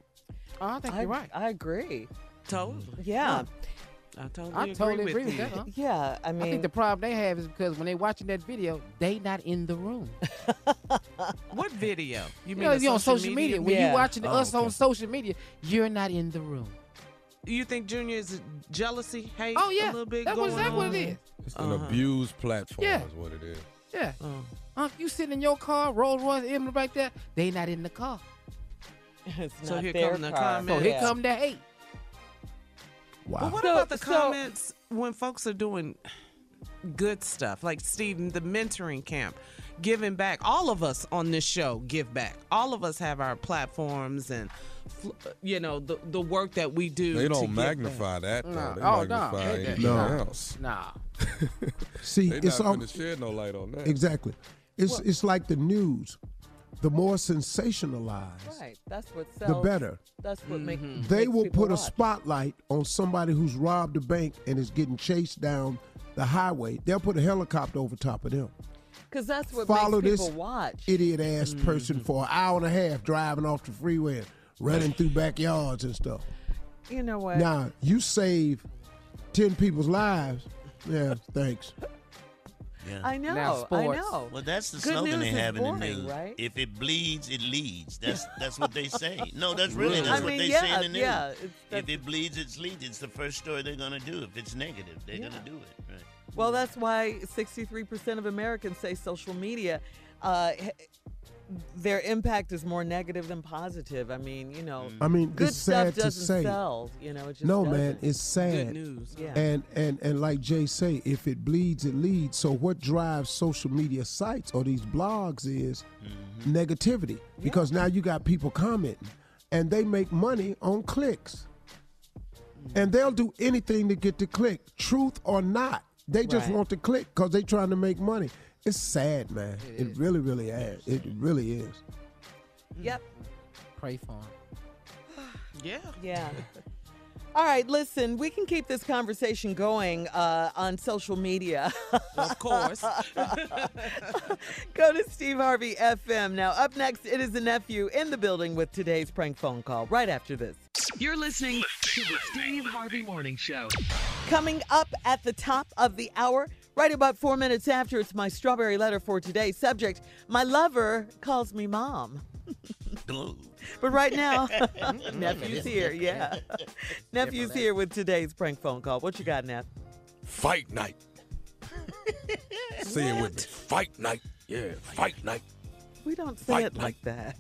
Oh, I think you're right. I agree. Totally. Yeah. I totally agree agree with with you. that. Huh? Yeah, I mean, I think the problem they have is because when they watching that video, they not in the room. What video? You mean you on social media? When you watching us okay. on social media, you're not in the room. You think Junior is jealousy, hate? Oh yeah, a little bit that's going what on? it is. It's an abused platform Yeah. is what it is. Yeah. You sitting in your car, Rolls Royce, emblem right there. They not in the car. It's So not here their come the car. comments. So here come the hate. Wow. But what about the comments when folks are doing good stuff, like Steve, the mentoring camp, giving back? All of us on this show give back. All of us have our platforms and, the work that we do. They to don't give magnify back. that. Though. They Oh, magnify no. anything No. else. Nah. See, They it's not all going to shed no light on that. exactly. It's like the news. The more sensationalized, Right. That's what the sells. better. That's what makes They will people put a watch. spotlight on somebody who's robbed a bank and is getting chased down the highway. They'll put a helicopter over top of them. Because that's what Follow makes this people watch. idiot-ass person for an hour and a half driving off the freeway and running through backyards and stuff. You know what? Now, you save 10 people's lives. Yeah, thanks. Yeah. I know. Now I sports. know. Well, that's the Good slogan news they is have in the boring, news. right? If it bleeds, it leads. That's what they say. No, that's really I what mean, they yeah, say in the news. yeah, If it bleeds, it leads. It's the first story they're gonna do. If it's negative, they're gonna do it. Right. Well, that's why 63% of Americans say social media, their impact is more negative than positive. I mean, I mean, good it's stuff sad to doesn't say. sell. It just No, doesn't. man, it's sad. Good news. Yeah. And like Jay say, if it bleeds, it leads. So what drives social media sites or these blogs is negativity. Because now you got people commenting and they make money on clicks. And they'll do anything to get the click, truth or not. They just Right. want the click because they're trying to make money. It's sad, man. It really, really is. It really is. Yep. Pray for him. Yeah. Yeah. All right, listen, we can keep this conversation going on social media. Of course. Go to Steve Harvey FM. Now, up next, it is the nephew in the building with today's prank phone call right after this. You're listening to the Steve Harvey Morning Show. Coming up at the top of the hour, right about 4 minutes after, it's my strawberry letter for today. Subject, my lover calls me mom. But right now, Nephew's here, yeah. Nephew's here with today's prank phone call. What you got, Neph? Fight night. Say it with me. Fight night. Yeah, fight night. We don't say Fight it like that.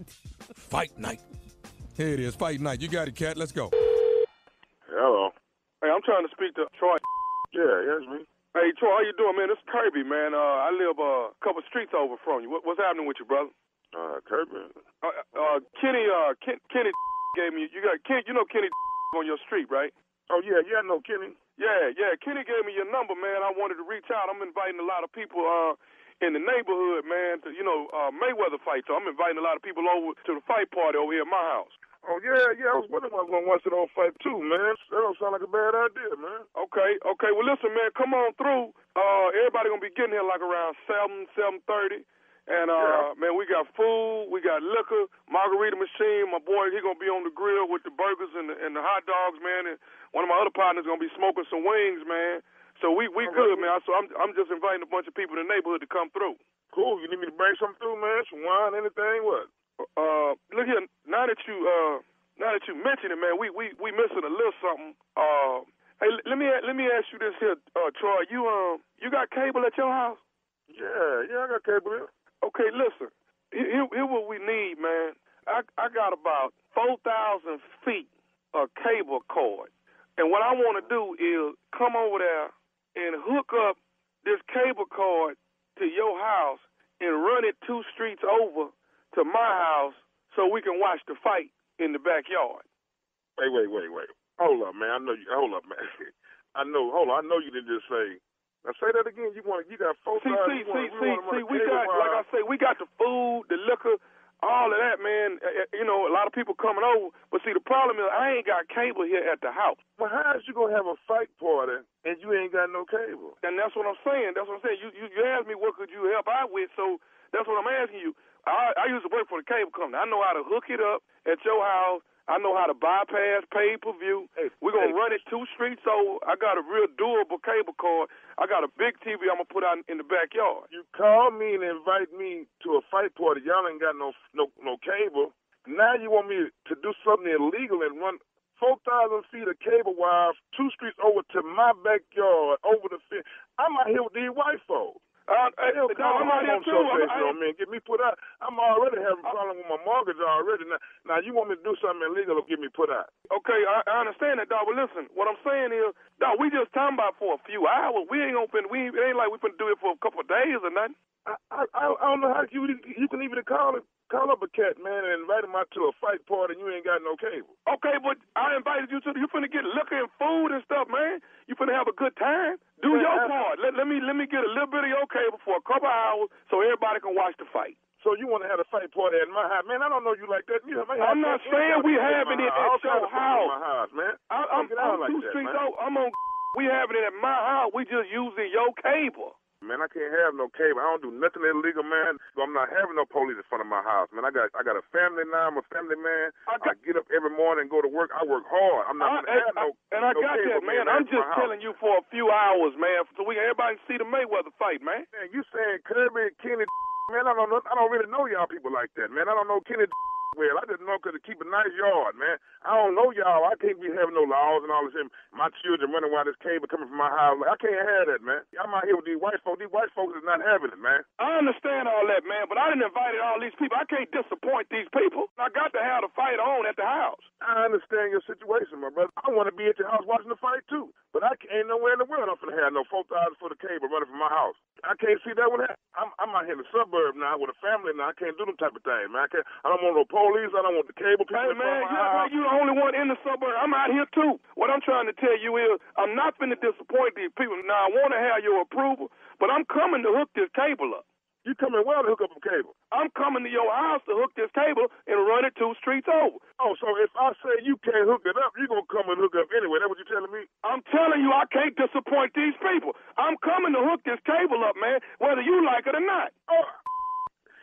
Fight night. Here it is, fight night. You got it, Cat. Let's go. Hello. Hey, I'm trying to speak to Troy. Yeah, that's me. Hey, Troy, how you doing, man? This is Kirby, man. I live a couple streets over from you. What's happening with you, brother? Kirby. Kenny gave me. You know Kenny on your street, right? Oh yeah, I know Kenny. Yeah. Kenny gave me your number, man. I wanted to reach out. I'm inviting a lot of people in the neighborhood, man. To Mayweather fight. So I'm inviting a lot of people over to the fight party over here at my house. Oh, yeah, I was wondering if I was going to watch it on Fight too, man. That don't sound like a bad idea, man. Okay, well, listen, man, come on through. Everybody going to be getting here like around 7:30. And, man, we got food, we got liquor, margarita machine. My boy, he going to be on the grill with the burgers and the hot dogs, man. And one of my other partners going to be smoking some wings, man. So we good, man. So I'm just inviting a bunch of people in the neighborhood to come through. Cool. You need me to bring something through, man? Some wine, anything? What? Look here. Now that you mention it, man, we missing a little something. Hey, let me ask you this here, Troy. You got cable at your house? Yeah, I got cable here. Okay, listen. Here what we need, man. I got about 4,000 feet of cable cord, and what I want to do is come over there and hook up this cable cord to your house and run it 2 streets over to my house so we can watch the fight in the backyard. Wait. Hold up, man. Hold up, man. I know you didn't just say. Now say that again. You got 4,000. See, we got, like I say, we got the food, the liquor, all of that, man. You know, a lot of people coming over. But see, the problem is I ain't got cable here at the house. Well, how is you gonna have a fight party and you ain't got no cable? And that's what I'm saying. You asked me what could you help out with, so that's what I'm asking you. I used to work for the cable company. I know how to hook it up at your house. I know how to bypass pay-per-view. We're going to run it 2 streets over. I got a real durable cable cord. I got a big TV I'm going to put out in the backyard. You call me and invite me to a fight party. Y'all ain't got no cable. Now you want me to do something illegal and run 4,000 feet of cable wire 2 streets over to my backyard, over the fence. I'm out here with these white folks. I'm out here too. Man, get me put out. I'm already having a problem with my mortgage already. Now you want me to do something illegal to get me put out? Okay, I understand that, dog. But listen, what I'm saying is, dog, we just talking about for a few hours. We ain't open. It ain't like we finna do it for a couple of days or nothing. I don't know how you can even call up a cat, man, and invite him out to a fight party and you ain't got no cable. Okay, but I invited you to. You finna get liquor and food and stuff, man. You finna have a good time. Do your part. Let me get a little bit of your cable for a couple of hours so everybody can watch the fight. So you want to have a fight party at my house, man? I don't know you like that. I'm not saying we having it at your house. My house, man. I'm 2 streets over. We having it at my house. We just using your cable. Man, I can't have no cable. I don't do nothing illegal, man. So I'm not having no police in front of my house, man. I got a family now. I'm a family man. I get up every morning and go to work. I work hard. I'm not gonna have no. And I got that, man. I'm just telling you for a few hours, man, so everybody can see the Mayweather fight, man. Man, you saying Kirby and Kenny? Man, I don't really know y'all people like that, man. I don't know Kenny. Well, I just know because to keep a nice yard, man. I don't know y'all. I can't be having no laws and all this. My children running around this cable coming from my house. I can't have that, man. I'm out here with these white folks. These white folks is not having it, man. I understand all that, man, but I didn't invite all these people. I can't disappoint these people. I got to have the fight on at the house. I understand your situation, my brother. I want to be at your house watching the fight, too. But I ain't nowhere in the world I'm going to have no 4,000 foot of cable running from my house. I can't see that one happen. I'm out here in the suburb now with a family now. I can't do them type of thing, man. I don't want no police. I don't want the cable people. Hey, man, you act like you the only one in the suburb. I'm out here, too. What I'm trying to tell you is I'm not finna disappoint these people. Now, I want to have your approval, but I'm coming to hook this cable up. You coming well to hook up a cable? I'm coming to your house to hook this cable and run it 2 streets over. Oh, so if I say you can't hook it up, you're going to come and hook up anyway. That's what you're telling me? I'm telling you I can't disappoint these people. I'm coming to hook this cable up, man, whether you like it or not. Oh,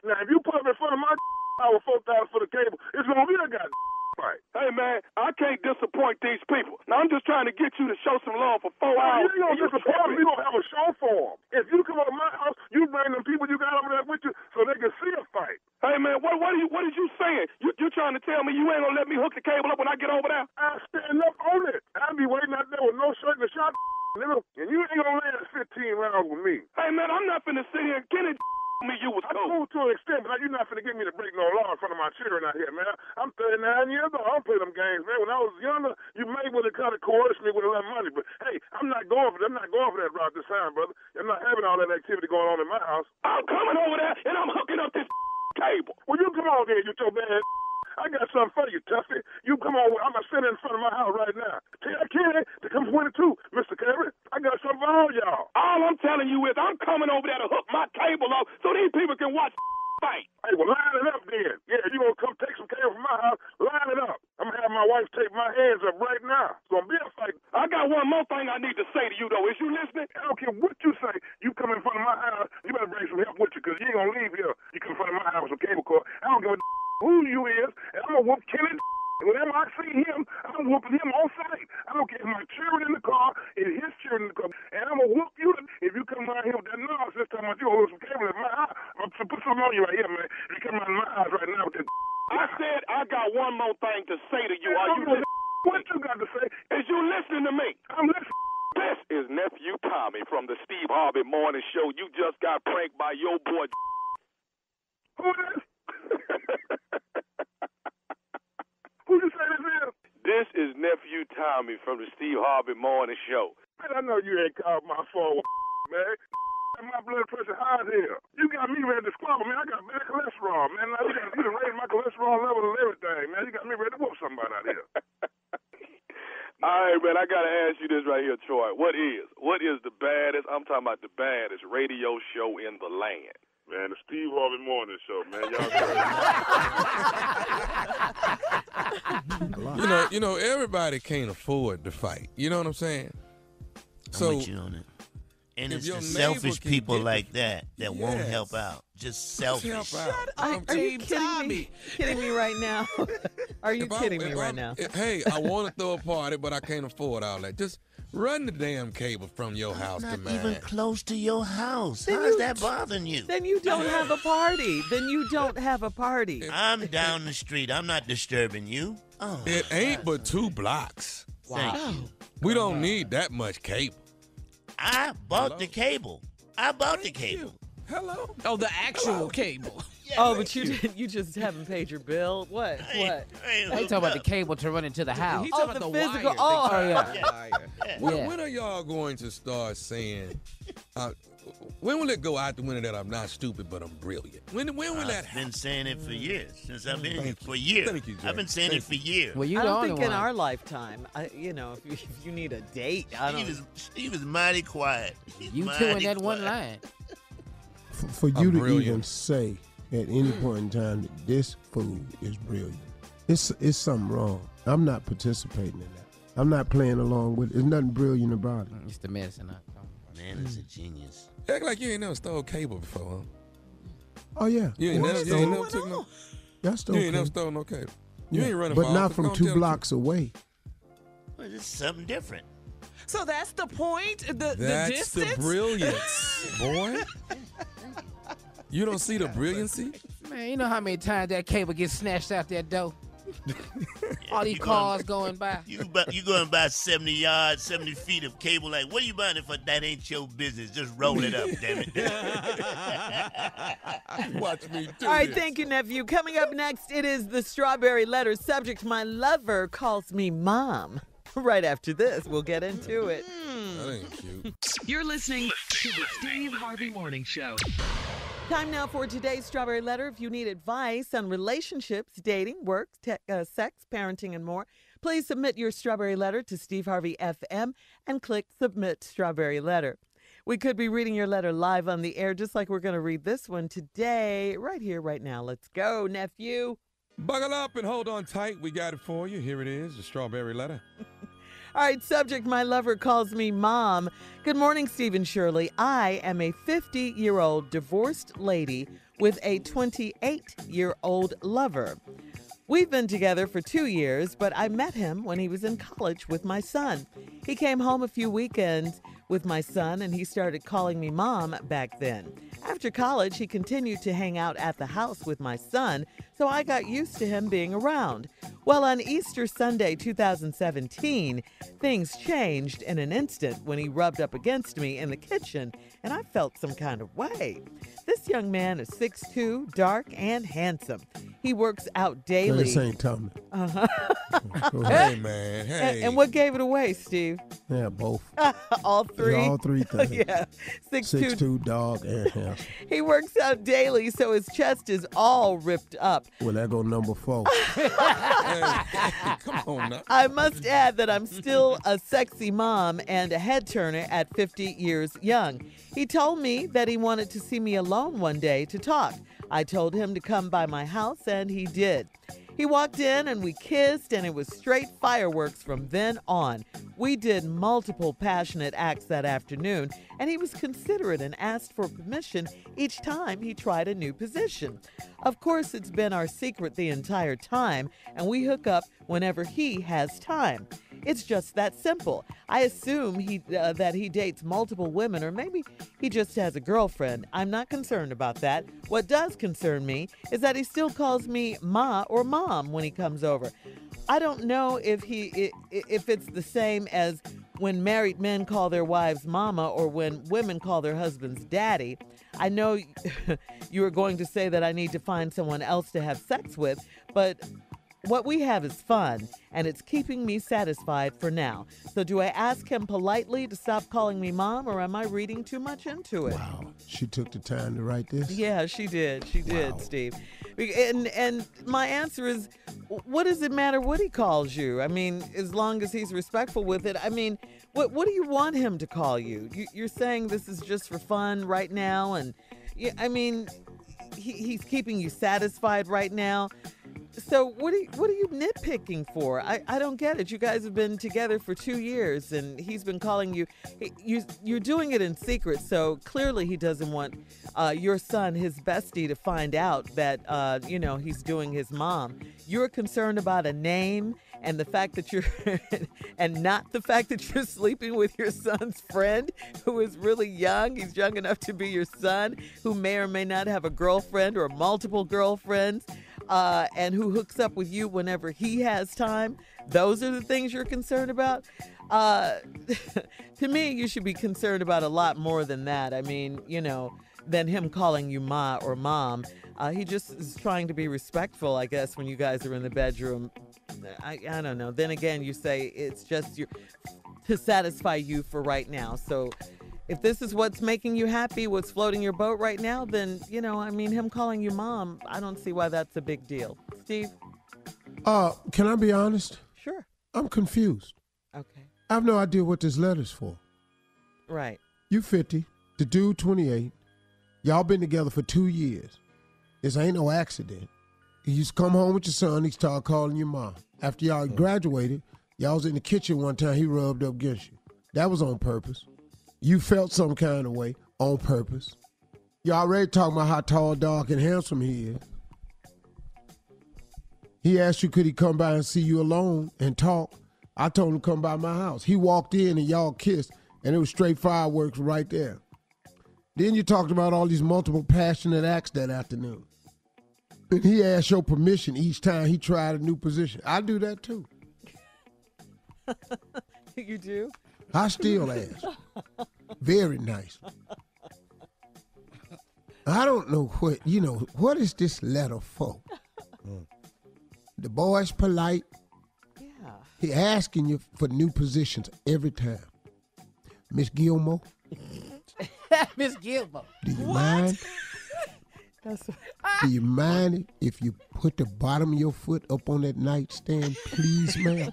now, if you put me in front of my our 4,000 for the cable, it's going to be a goddamn fight. Hey, man, I can't disappoint these people. Now, I'm just trying to get you to show some love for 4 hours. You ain't going to disappoint me. We're going to have a show for them. If you come over to my house, you bring them people you got over there with you so they can see a fight. Hey, man, what are you saying? You trying to tell me you ain't going to let me hook the cable up when I get over there? I stand up on it. I'll be waiting out there with no shirt and a shot, nigga, and you ain't going to last 15 rounds with me. Hey, man, I'm not finna sit here and get it. Me, you was cool to an extent, but you're not finna get me to break no law in front of my children out here, man. I'm 39 years old. I don't play them games, man. When I was younger, you may would have kind of coerced me with a lot of money, but hey, I'm not going for that route this time, brother. I'm not having all that activity going on in my house. I'm coming over there and I'm hooking up this cable. Well, you come on there, you your bad. I got something for you, Tuffy. You come on. I'm going to sit in front of my house right now. Tell Kenny to come 22, Mr. Kirby. I got something for all y'all. All I'm telling you is I'm coming over there to hook my cable up so these people can watch fight. Hey, well, line it up then. Yeah, you going to come take some cable from my house, line it up. wife take my hands up right now. It's going to be a fight. I got one more thing I need to say to you, though. Is you listening? I don't care what you say. You come in front of my house, you better bring some help with you, because you ain't going to leave here. You come in front of my house with some cable cord. I don't give a who you is, and I'm going to whoop Kelly. Whenever I see him, I'm whooping him on sight. I don't care if my children in the car, if his children in the car, and I'm going to whoop you if you come around here with that nonsense talking about you going to some cable in my house. I'm going to put something on you right here, man. If you come around my house right now with that I said I got one more thing to say to you. Are you listening? What you got to say? Is you listening to me? I'm listening. This is Nephew Tommy from the Steve Harvey Morning Show. You just got pranked by your boy. Who is? Who you say this is? This is Nephew Tommy from the Steve Harvey Morning Show. Man, I know you ain't called my phone, man. My blood pressure high as hell. You got me ready to squabble, man. I got bad cholesterol, man. Now you done raised my cholesterol level and everything, man. You got me ready to whoop somebody out here. All right, man, I got to ask you this right here, Troy. What is the baddest, I'm talking about the baddest radio show in the land? Man, the Steve Harvey Morning Show, man. Y'all You know, everybody can't afford to fight. You know what I'm saying? I'm with you on it. And it's the selfish people like that won't help out. Just selfish. Shut up. Are you kidding me right now? Are you kidding me right now? Hey, I want to throw a party, but I can't afford all that. Just run the damn cable from your house to mine. Not even close to your house. How's that bothering you? Then you don't have a party. I'm down the street. I'm not disturbing you. Oh, it ain't but 2 blocks. Wow. Thank you. We don't need that much cable. I bought the cable. Hello. Oh, the actual cable. Yeah, but you didn't. You just haven't paid your bill. What? They talking about the cable to run into the house. He's talking about the physical. Wire. When are y'all going to start saying? When will it go out the window that I'm not stupid but I'm brilliant? When will that happen? I've been saying it for years. Since I've been here for years. Thank you, Jay. I've been saying it for years. Well, I don't think in our lifetime. If you need a date, He was mighty quiet. You two in that one line. For you to even say at any point in time that this food is brilliant, it's something wrong. I'm not participating in that. I'm not playing along with it. There's nothing brilliant about it. It's the medicine. Man is a genius. Act like you ain't never stole cable before, huh? Oh, yeah. You ain't never took no. Y'all stole You ain't never cable. stole no cable. You ain't running. But not from 2 blocks away. Well, it's something different. So that's the point. The That's distance. the brilliance, boy. You don't see the brilliancy? Man, you know how many times that cable gets snatched out that door? All these cars going by. You going to buy 70 yards, 70 feet of cable. Like, what are you buying it for? That ain't your business. Just roll it up, damn it. Watch me do All right, this. thank you, nephew. Coming up next, it is the Strawberry Letter. Subject, my lover calls me mom. Right after this, we'll get into it. That ain't cute. You're listening to the Steve Harvey Morning Show. Time now for today's Strawberry Letter. If you need advice on relationships, dating, work, sex, parenting, and more, please submit your Strawberry Letter to Steve Harvey FM and click Submit Strawberry Letter. We could be reading your letter live on the air, just like we're going to read this one today, right here, right now. Let's go, nephew. Buckle up and hold on tight. We got it for you. Here it is, the Strawberry Letter. All right, subject, my lover calls me mom. Good morning, Steve and Shirley. I am a 50-year-old divorced lady with a 28-year-old lover. We've been together for 2 years, but I met him when he was in college with my son. He came home a few weekends with my son, and he started calling me mom back then. After college, he continued to hang out at the house with my son, so I got used to him being around. Well, on Easter Sunday 2017, things changed in an instant when he rubbed up against me in the kitchen, and I felt some kind of way. This young man is 6'2", dark, and handsome. He works out daily. This ain't Tommy. Hey, man. Hey. And what gave it away, Steve? Yeah, both. All three? All three things. Yeah. 6'2", dog, and handsome. He works out daily, so his chest is all ripped up. Well, that go number 4. Hey, come on now. I must add that I'm still a sexy mom and a head turner at 50 years young. He told me that he wanted to see me alone one day to talk. I told him to come by my house, and he did. He walked in and we kissed, and it was straight fireworks from then on. We did multiple passionate acts that afternoon, and he was considerate and asked for permission each time he tried a new position. Of course, it's been our secret the entire time, and we hook up whenever he has time. It's just that simple. I assume that he dates multiple women, or maybe he just has a girlfriend. I'm not concerned about that. What does concern me is that he still calls me Ma or Mom when he comes over. I don't know if it's the same as when married men call their wives Mama or when women call their husbands Daddy. I know you are going to say that I need to find someone else to have sex with, but what we have is fun, and it's keeping me satisfied for now. So do I ask him politely to stop calling me Mom, or am I reading too much into it? Wow. She took the time to write this? Yeah, she did. She did, Steve. And my answer is, what does it matter what he calls you? I mean, as long as he's respectful with it. I mean, what do you want him to call you? You're saying this is just for fun right now, and I mean, he's keeping you satisfied right now. So what are you nitpicking for? I don't get it. You guys have been together for 2 years, and he's been calling you. You're doing it in secret, so clearly he doesn't want your son, his bestie, to find out that he's doing his mom. You're concerned about a name and the fact that you're, and not the fact that you're sleeping with your son's friend who is really young. He's young enough to be your son, who may or may not have a girlfriend or multiple girlfriends. And who hooks up with you whenever he has time. Those are the things you're concerned about. To me, you should be concerned about a lot more than that. I mean, than him calling you Ma or Mom. He just is trying to be respectful, I guess, when you guys are in the bedroom. I don't know. Then again, you say it's just to satisfy you for right now. So if this is what's making you happy, what's floating your boat right now, then, him calling you Mom, I don't see why that's a big deal. Steve? Can I be honest? Sure. I'm confused. Okay. I have no idea what this letter's for. Right. You 50, the dude 28. Y'all been together for 2 years. This ain't no accident. You used to come home with your son, he started calling you Mom. After y'all graduated, y'all was in the kitchen one time, he rubbed up against you. That was on purpose. You felt some kind of way on purpose. You already talking about how tall, dark, and handsome he is. He asked you, could he come by and see you alone and talk? I told him to come by my house. He walked in and y'all kissed, and it was straight fireworks right there. Then you talked about all these multiple passionate acts that afternoon. And he asked your permission each time he tried a new position. I do that too. You do? I still ask. Very nice. I don't know what is this letter for? The boy's polite. Yeah. He asking you for new positions every time. Miss Gilmore. Miss Gilmore. Do you mind? Do you mind if you put the bottom of your foot up on that nightstand, please, ma'am?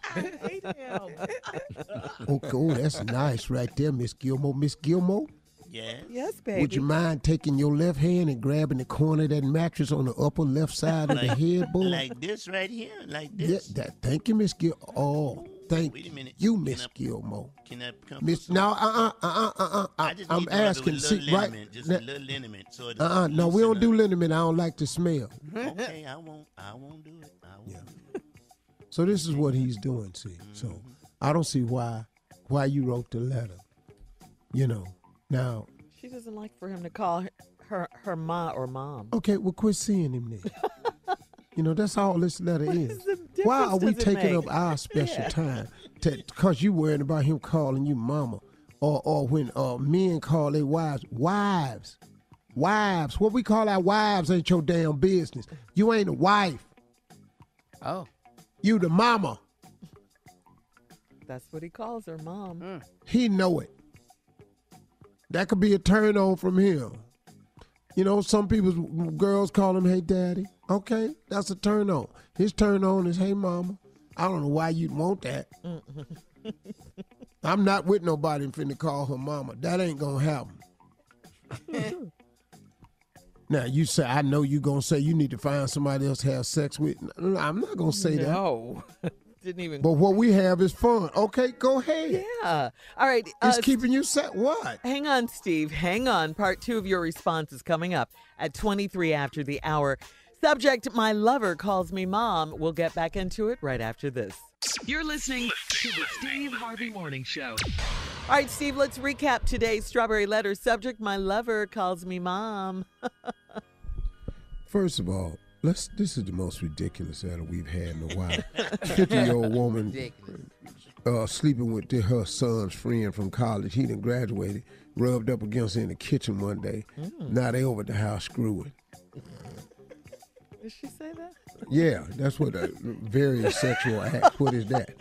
Okay, that's nice right there, Miss Gilmore. Miss Gilmore? Yeah. Yes, baby. Would you mind taking your left hand and grabbing the corner of that mattress on the upper left side of the headboard? Like this right here? Like this? Yeah, thank you, Miss Gilmore. Oh, thank Wait a minute. you, Miss Gilmore. Can I come? Miss, no, I just I'm need asking. a See, little right? liniment, just a little liniment. So No, we don't do liniment. I don't like the smell. Okay, I won't do it. So this is what he's doing, see. So I don't see why you wrote the letter. Now. She doesn't like for him to call her Ma or Mom. Okay, well, quit seeing him then. That's all this letter is. Why are we taking up our special time? Because you worried about him calling you Mama. Or when men call their wives. Wives. What we call our wives ain't your damn business. You ain't a wife. Oh. You the mama. That's what he calls her, Mom. He know it. That could be a turn on from him. Some people's girls call him, hey, daddy. Okay, that's a turn on. His turn on is, hey, mama. I don't know why you'd want that. I'm not with nobody finna call her mama. That ain't gonna happen. Now, you say, I know you're going to say you need to find somebody else to have sex with. No, I'm not going to say that. No. Didn't even. But what we have is fun. Okay, go ahead. Yeah. All right. It's keeping you set. What? Hang on, Steve. Hang on. Part 2 of your response is coming up at 23 after the hour. Subject, my lover calls me mom. We'll get back into it right after this. You're listening to the Steve Harvey Morning Show. All right, Steve, let's recap today's Strawberry Letter. Subject, my lover calls me mom. First of all, this is the most ridiculous letter we've had in a while. 50-year-old woman sleeping with her son's friend from college. He done graduated, rubbed up against her in the kitchen one day. Now they over at the house screwing. Did she say that? Yeah, that's what a very sexual act. What is that?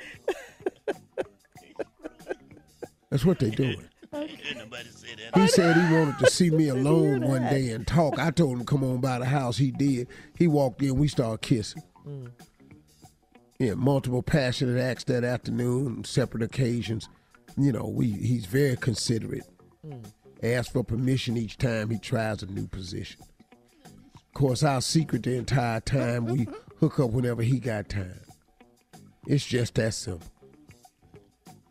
That's what they doing. He said he wanted to see me alone one day and talk. I told him to come on by the house. He did. He walked in. We started kissing. Yeah, multiple passionate acts that afternoon, separate occasions. You know, he's very considerate. Asks for permission each time he tries a new position. Of course, our secret the entire time, we hook up whenever he got time. It's just that simple.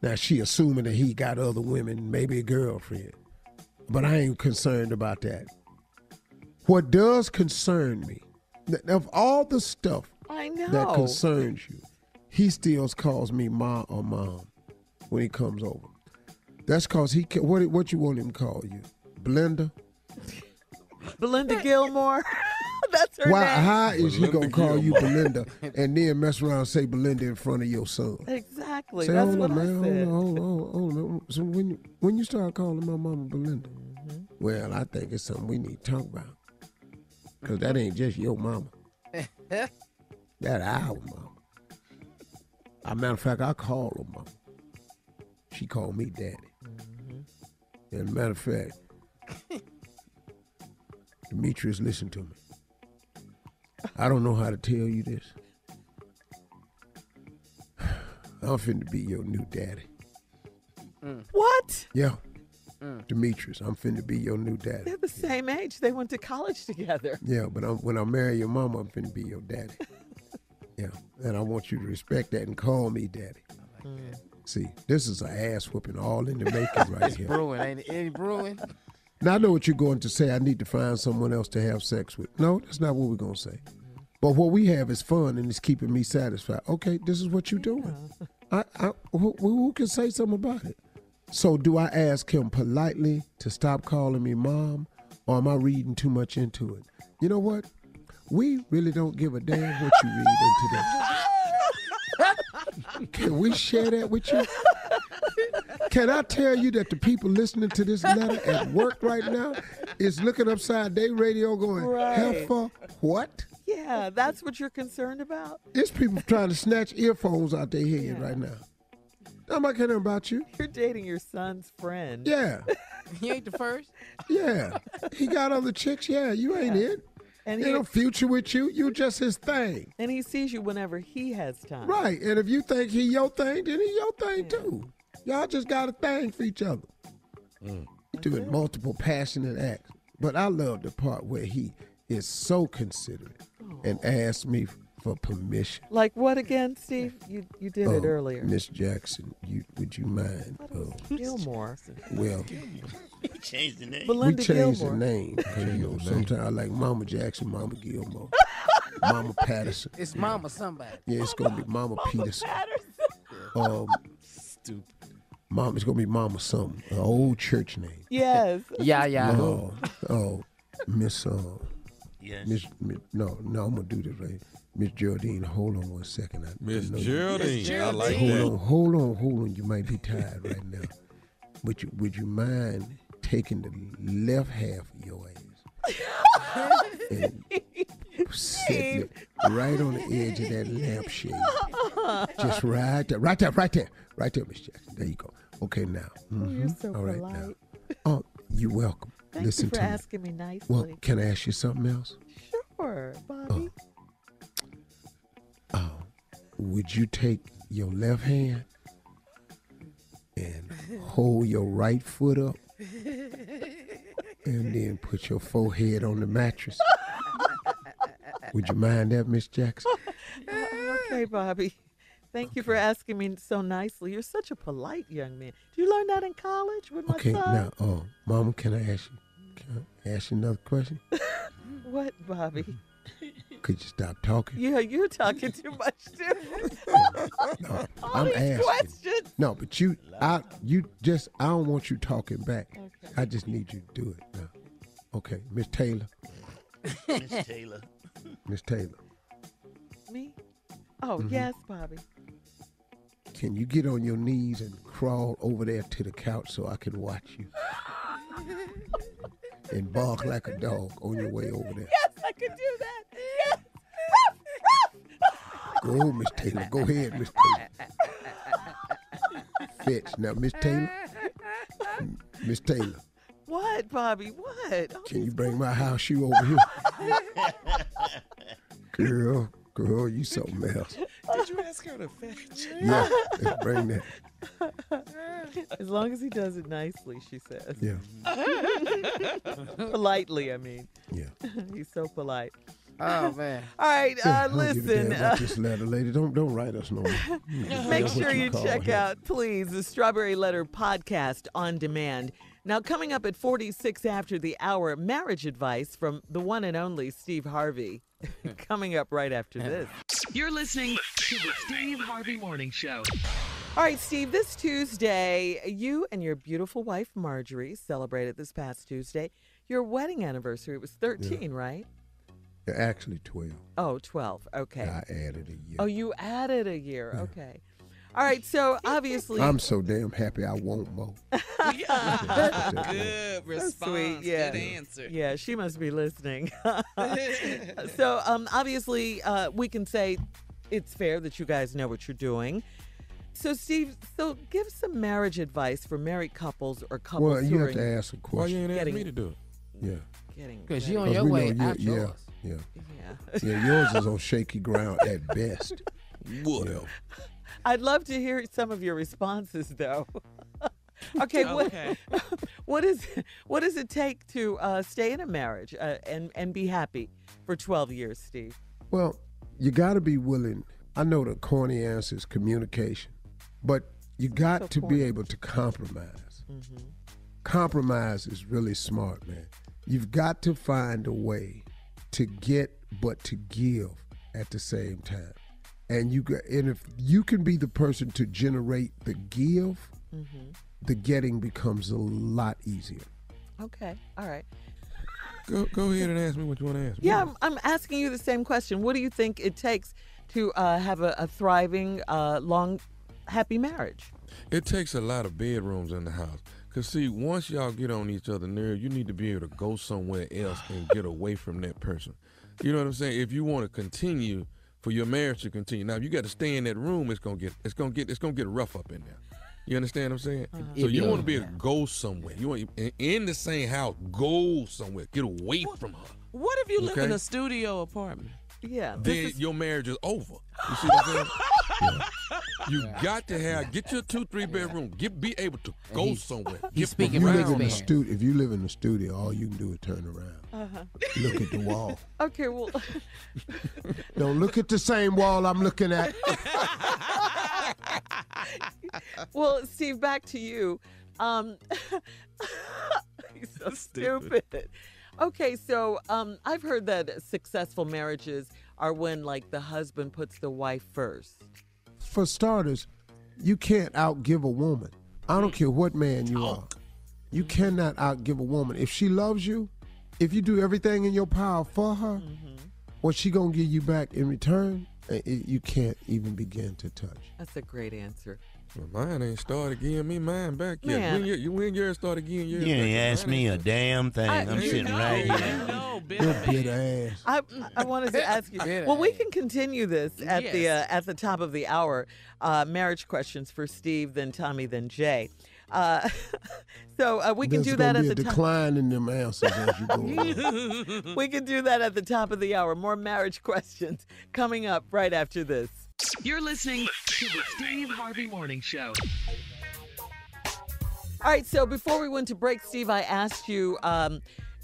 Now, she assuming that he got other women, maybe a girlfriend. But I ain't concerned about that. What does concern me, of all the stuff that concerns you, he still calls me ma or mom when he comes over. That's because he what you want him to call you? Belinda? Belinda Gilmore? That's her name. How is he going to call you Belinda and then mess around and say Belinda in front of your son? Exactly. Say, That's hold what on, I man. said. Hold on. So when you start calling my mama Belinda, well, I think it's something we need to talk about. Because that ain't just your mama. That our mama. As a matter of fact, I call her mama. She called me daddy. As a matter of fact, Demetrius, listen to me. I don't know how to tell you this. I'm finna be your new daddy. What? Yeah. Demetrius, I'm finna be your new daddy. They're the same age. They went to college together. Yeah, but when I marry your mama, I'm finna be your daddy. Yeah, and I want you to respect that and call me daddy. See, this is an ass whooping all in the making right It's here. brewing, ain't it? Ain't it brewing? Now I know what you're going to say. I need to find someone else to have sex with. No, that's not what we're going to say. But what we have is fun and it's keeping me satisfied. Okay, this is what you're doing. Who can say something about it? So do I ask him politely to stop calling me mom, or am I reading too much into it? You know what? We really don't give a damn what you read into that. Can we share that with you? Can I tell you that the people listening to this letter at work right now is looking upside their radio going, heifer, what? Yeah, that's what you're concerned about? It's people trying to snatch earphones out their head right now. I'm not kidding about you. You're dating your son's friend. Yeah. He ain't the first? Yeah. He got other chicks. Yeah, you ain't it. And Ain't no future with you. You just his thing. And he sees you whenever he has time. Right. And if you think he your thing, then he your thing too. Y'all just got a thing for each other. Doing multiple passionate acts. But I love the part where he is so considerate and asks me for permission. Like what again, Steve? You did it earlier. Miss Jackson, would you mind? Gilmore. Well, He changed the name. Belinda we changed Gilmore. the name. Sometimes I like Mama Jackson, Mama Gilmore, Mama Patterson. It's Mama somebody. Yeah, it's going to be Mama Peterson. Stupid. Mom, it's going to be Mama something. An old church name. Yes. Yeah. Miss, Yes. no, I'm going to do this right. Miss Geraldine, hold on one second. Miss Geraldine, I like that. Hold on. You might be tired right now. Would you mind taking the left half of your ass and setting it right on the edge of that lampshade? Just right there, Miss Jackson. There you go. Okay, now. You're so All right, polite. now. Oh, you're welcome. Thank Listen you for to me. asking me nicely. Well, can I ask you something else? Sure, Bobby. Would you take your left hand and hold your right foot up and then put your forehead on the mattress. Would you mind that, Miss Jackson? Okay, Bobby. Thank you for asking me so nicely. You're such a polite young man. Did you learn that in college with my Okay, son? now, Mama, can I ask you another question? What, Bobby? Could you stop talking? Yeah, you're talking too much, too. No, All I'm these asking. questions. No, but I don't want you talking back. Okay. I just need you to do it now. Okay, Miss Taylor. Miss Taylor. Miss Taylor. Me? Oh, yes, Bobby. Can you get on your knees and crawl over there to the couch so I can watch you? And bark like a dog on your way over there. Yes, I can do that. Yes. Go, Miss Taylor. Go ahead, Miss Taylor. Fetch. Now, Miss Taylor. Miss Taylor. What, Bobby? What? Can you bring my house shoe over here? Girl, you something else. Did you ask her to fetch? Yeah, let's bring that. As long as he does it nicely, she says. Yeah. Politely, I mean. Yeah. He's so polite. Oh, man. All right, I don't give a listen. damn about this letter, lady. Don't write us no more. Make sure you call check here. out, please, the Strawberry Letter podcast on demand. Now, coming up at 46 after the hour, marriage advice from the one and only Steve Harvey. Coming up right after this. You're listening to the Steve Harvey Morning Show. All right, Steve, this Tuesday, you and your beautiful wife, Marjorie, celebrated this past Tuesday your wedding anniversary. It was 13, right? Yeah, actually 12. Oh, 12. Okay. I added a year. Oh, you added a year. Yeah. Okay. All right, so obviously... I'm so damn happy I won't more. Good response. Sweet. Yeah. Good answer. Yeah, she must be listening. So obviously we can say it's fair that you guys know what you're doing. So Steve, give some marriage advice for married couples or couples Well, you who have are to ask a question. Why you ain't asked me to do it? Yeah. Because you're on your way out yours. Yeah. Yeah, yours is on shaky ground at best. Whatever. I'd love to hear some of your responses, though. Okay. What does it take to stay in a marriage and be happy for 12 years, Steve? Well, you got to be willing. I know the corny answer is communication, but you got to be able to compromise. Mm-hmm. Compromise is really smart, man. You've got to find a way to get but to give at the same time. And if you can be the person to generate the give, mm-hmm. the getting becomes a lot easier. Okay. All right. Go ahead and ask me what you want to ask me. Yeah, I'm asking you the same question. What do you think it takes to have a thriving, long, happy marriage? It takes a lot of bedrooms in the house. Because, see, once y'all get on each other's nerves, you need to be able to go somewhere else and get away from that person. You know what I'm saying? If you want to continue, for your marriage to continue. Now, if you got to stay in that room, it's gonna get rough up in there. You understand what I'm saying? Uh-huh. So you want to be able to go somewhere. You want in the same house, go somewhere, get away from her. What if you live in a studio apartment? Yeah. Then your marriage is over. You see what I'm saying? Yeah. You got to get your 2-3 bedroom. Be able to go somewhere. He's speaking from experience. If you live in the studio, all you can do is turn around. Uh-huh. Look at the wall. Okay, well. Don't look at the same wall I'm looking at. Well, Steve, back to you. He's so stupid. Okay, so I've heard that successful marriages are when, like, the husband puts the wife first. For starters, you can't outgive a woman. I don't care what man you are. You cannot outgive a woman. If she loves you, if you do everything in your power for her, what she gonna give you back in return, you can't even begin to touch. That's a great answer. Well, mine ain't started giving me mine back yet. When yours started getting yours you back? ain't asked me a damn thing. I'm sitting right here. You're bitter ass. I wanted to ask you. Well, we can continue this at the top of the hour. Marriage questions for Steve, then Tommy, then Jay. So we can do that at the top. There's going to be a decline in them answers as you go along. We can do that at the top of the hour. More marriage questions coming up right after this. You're listening to the Steve Harvey Morning Show. All right, so before we went to break, Steve, I asked you,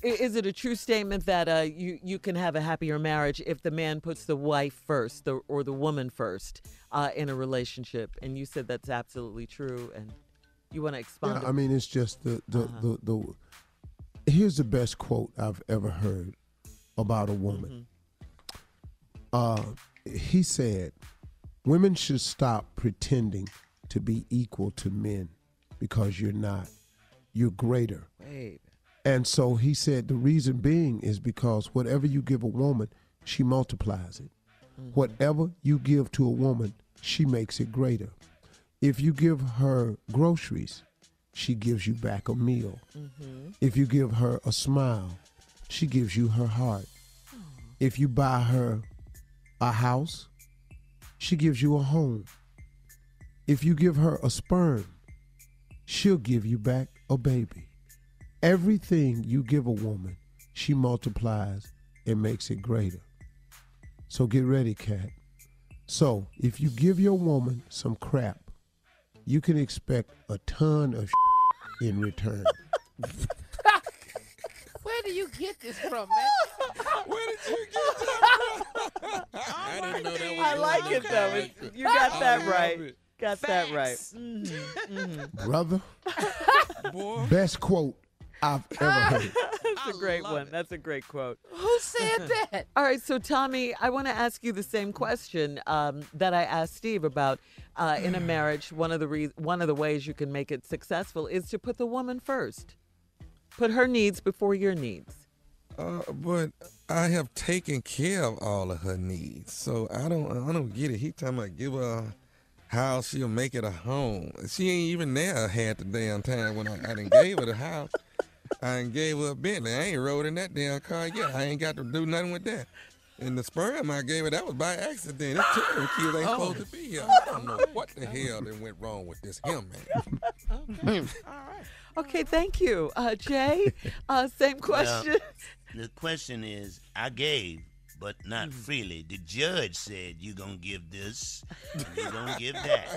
is it a true statement that you can have a happier marriage if the man puts the wife first or the woman first in a relationship? And you said that's absolutely true, and you want to expound. Yeah, I mean, it's just the here's the best quote I've ever heard about a woman. He said, women should stop pretending to be equal to men because you're not. You're greater. Babe. And so he said the reason being is because whatever you give a woman, she multiplies it. Whatever you give to a woman, she makes it greater. If you give her groceries, she gives you back a meal. If you give her a smile, she gives you her heart. If you buy her a house, she gives you a home. If you give her a sperm, she'll give you back a baby. Everything you give a woman, she multiplies and makes it greater. So get ready, Kat. So if you give your woman some crap, you can expect a ton of in return. Where do you get this from, man? Where did you get that from? I didn't know that was I like it, though. You got that right. Got that right. Brother, Boy. best quote I've ever heard. That's a great one. That's a great quote. Who said that? All right, so Tommy, I want to ask you the same question that I asked Steve about in a marriage. One of the ways you can make it successful is to put the woman first. Put her needs before your needs. But I have taken care of all of her needs, so I don't get it. He talking about give her a house, she'll make it a home. She ain't even there half the damn time when I done gave her the house. I done gave her a Bentley. I ain't rode in that damn car yet. I ain't got to do nothing with that. And the sperm I gave her, that was by accident. It's two kids ain't supposed to be here. I don't know what the hell that went wrong with this him, man. All right. Okay, thank you. Jay, same question. Well, the question is, I gave, but not freely. The judge said you're going to give this, and you're going to give that.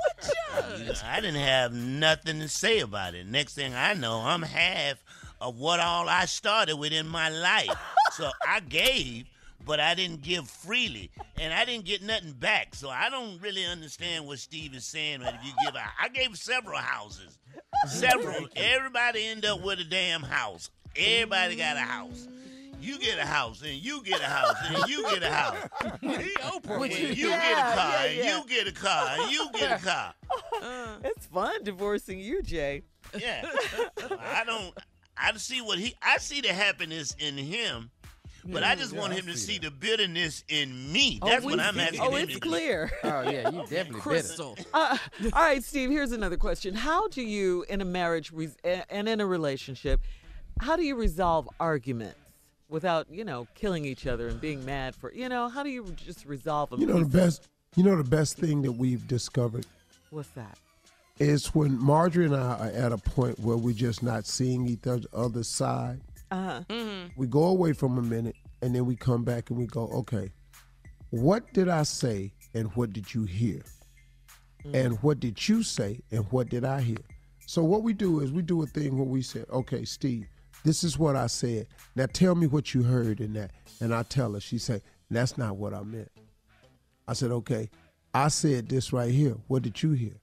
I didn't have nothing to say about it. Next thing I know, I'm half of what all I started with in my life. So I gave, but I didn't give freely, and I didn't get nothing back. So I don't really understand what Steve is saying. But if you give, I gave several houses, several. Everybody ended up with a damn house. Everybody got a house. You get a house, and you get a house, and you get a house. And you get a car, and you get a car, and you get a car. It's fun divorcing you, Jay. Yeah. I see the happiness in him, but I just want him to see the bitterness in me. That's what I'm asking him to do. It's clear. Oh, yeah, you definitely crystal. All right, Steve, here's another question. How do you, in a marriage and in a relationship, how do you resolve arguments without, killing each other and being mad for, how do you just resolve them? The best thing that we've discovered. What's that? Is when Marjorie and I are at a point where we're just not seeing each other's side. We go away from a minute, and then we come back and we go, okay, what did I say and what did you hear? And what did you say and what did I hear? So what we do is we do a thing where we say, okay, Steve, this is what I said. Now tell me what you heard in that. And I tell her, she say, that's not what I meant. I said, okay, I said this right here. What did you hear?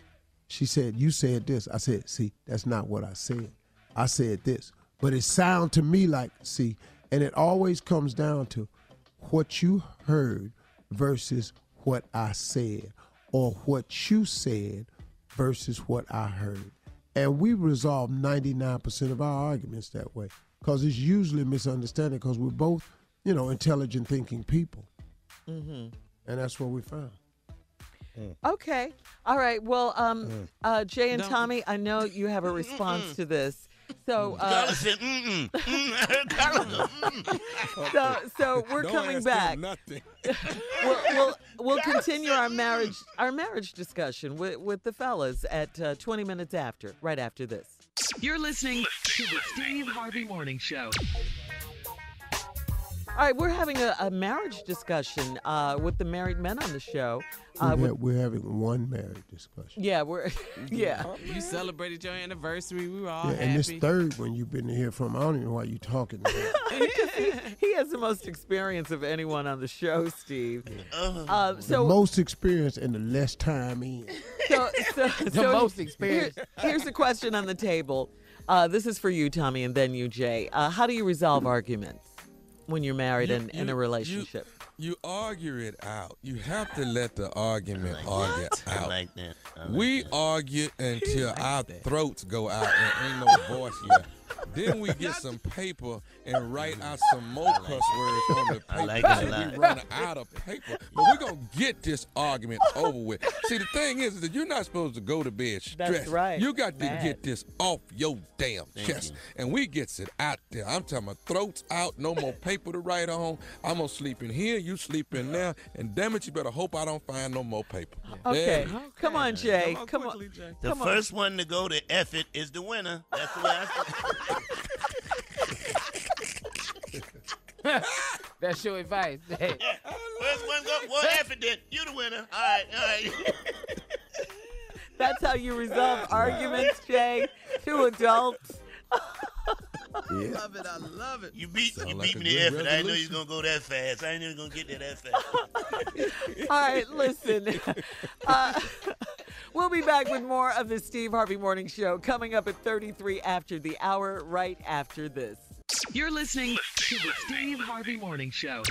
She said, you said this. I said, see, that's not what I said. I said this. But it sounded to me like, see, and it always comes down to what you heard versus what I said, or what you said versus what I heard. And we resolve 99% of our arguments that way, because it's usually a misunderstanding, because we're both, intelligent thinking people. And that's what we found. Okay. All right. Well, Jay and Tommy, I know you have a response to this. So, so we're coming back. We'll continue our marriage discussion with the fellas at 20 minutes after, right after this. You're listening to the Steve Harvey Morning Show. All right, we're having a marriage discussion with the married men on the show. We're having one married discussion. Yeah, yeah. You celebrated your anniversary. We were all happy. And this third one you've been to hear from, I don't even know why you talking about. He has the most experience of anyone on the show, Steve. The most experience and the less time in. The most experience. Here's the question on the table. This is for you, Tommy, and then you, Jay. How do you resolve arguments when you're married and in a relationship? You argue it out. You have to let the argument argue out. I like that. We argue until our throats go out and ain't no voice left. Then we get some paper and write out some more cuss words on the paper. I like it a we lot. run out of paper. But we're going to get this argument over with. See, the thing is that you're not supposed to go to bed stressed. That's right. You got to get this off your damn chest. you. And we gets it out there. I'm talking about throats out, no more paper to write on. I'm going to sleep in here, you sleep in there. And damn it, you better hope I don't find no more paper. Okay. Come on, Jay. Come on, quickly, Jay. The first one to go to F it is the winner. That's the way I That's your advice. Hey. First one go. Well, F it then. You the winner. All right. That's how you resolve arguments, Jay. Two adults. I love it. You beat Sound me like a to good F it. I didn't know you resolution. was going to go that fast. I ain't even going to get there that fast. All right, listen. We'll be back with more of the Steve Harvey Morning Show coming up at 33 after the hour, right after this. You're listening to the Steve Harvey Morning Show.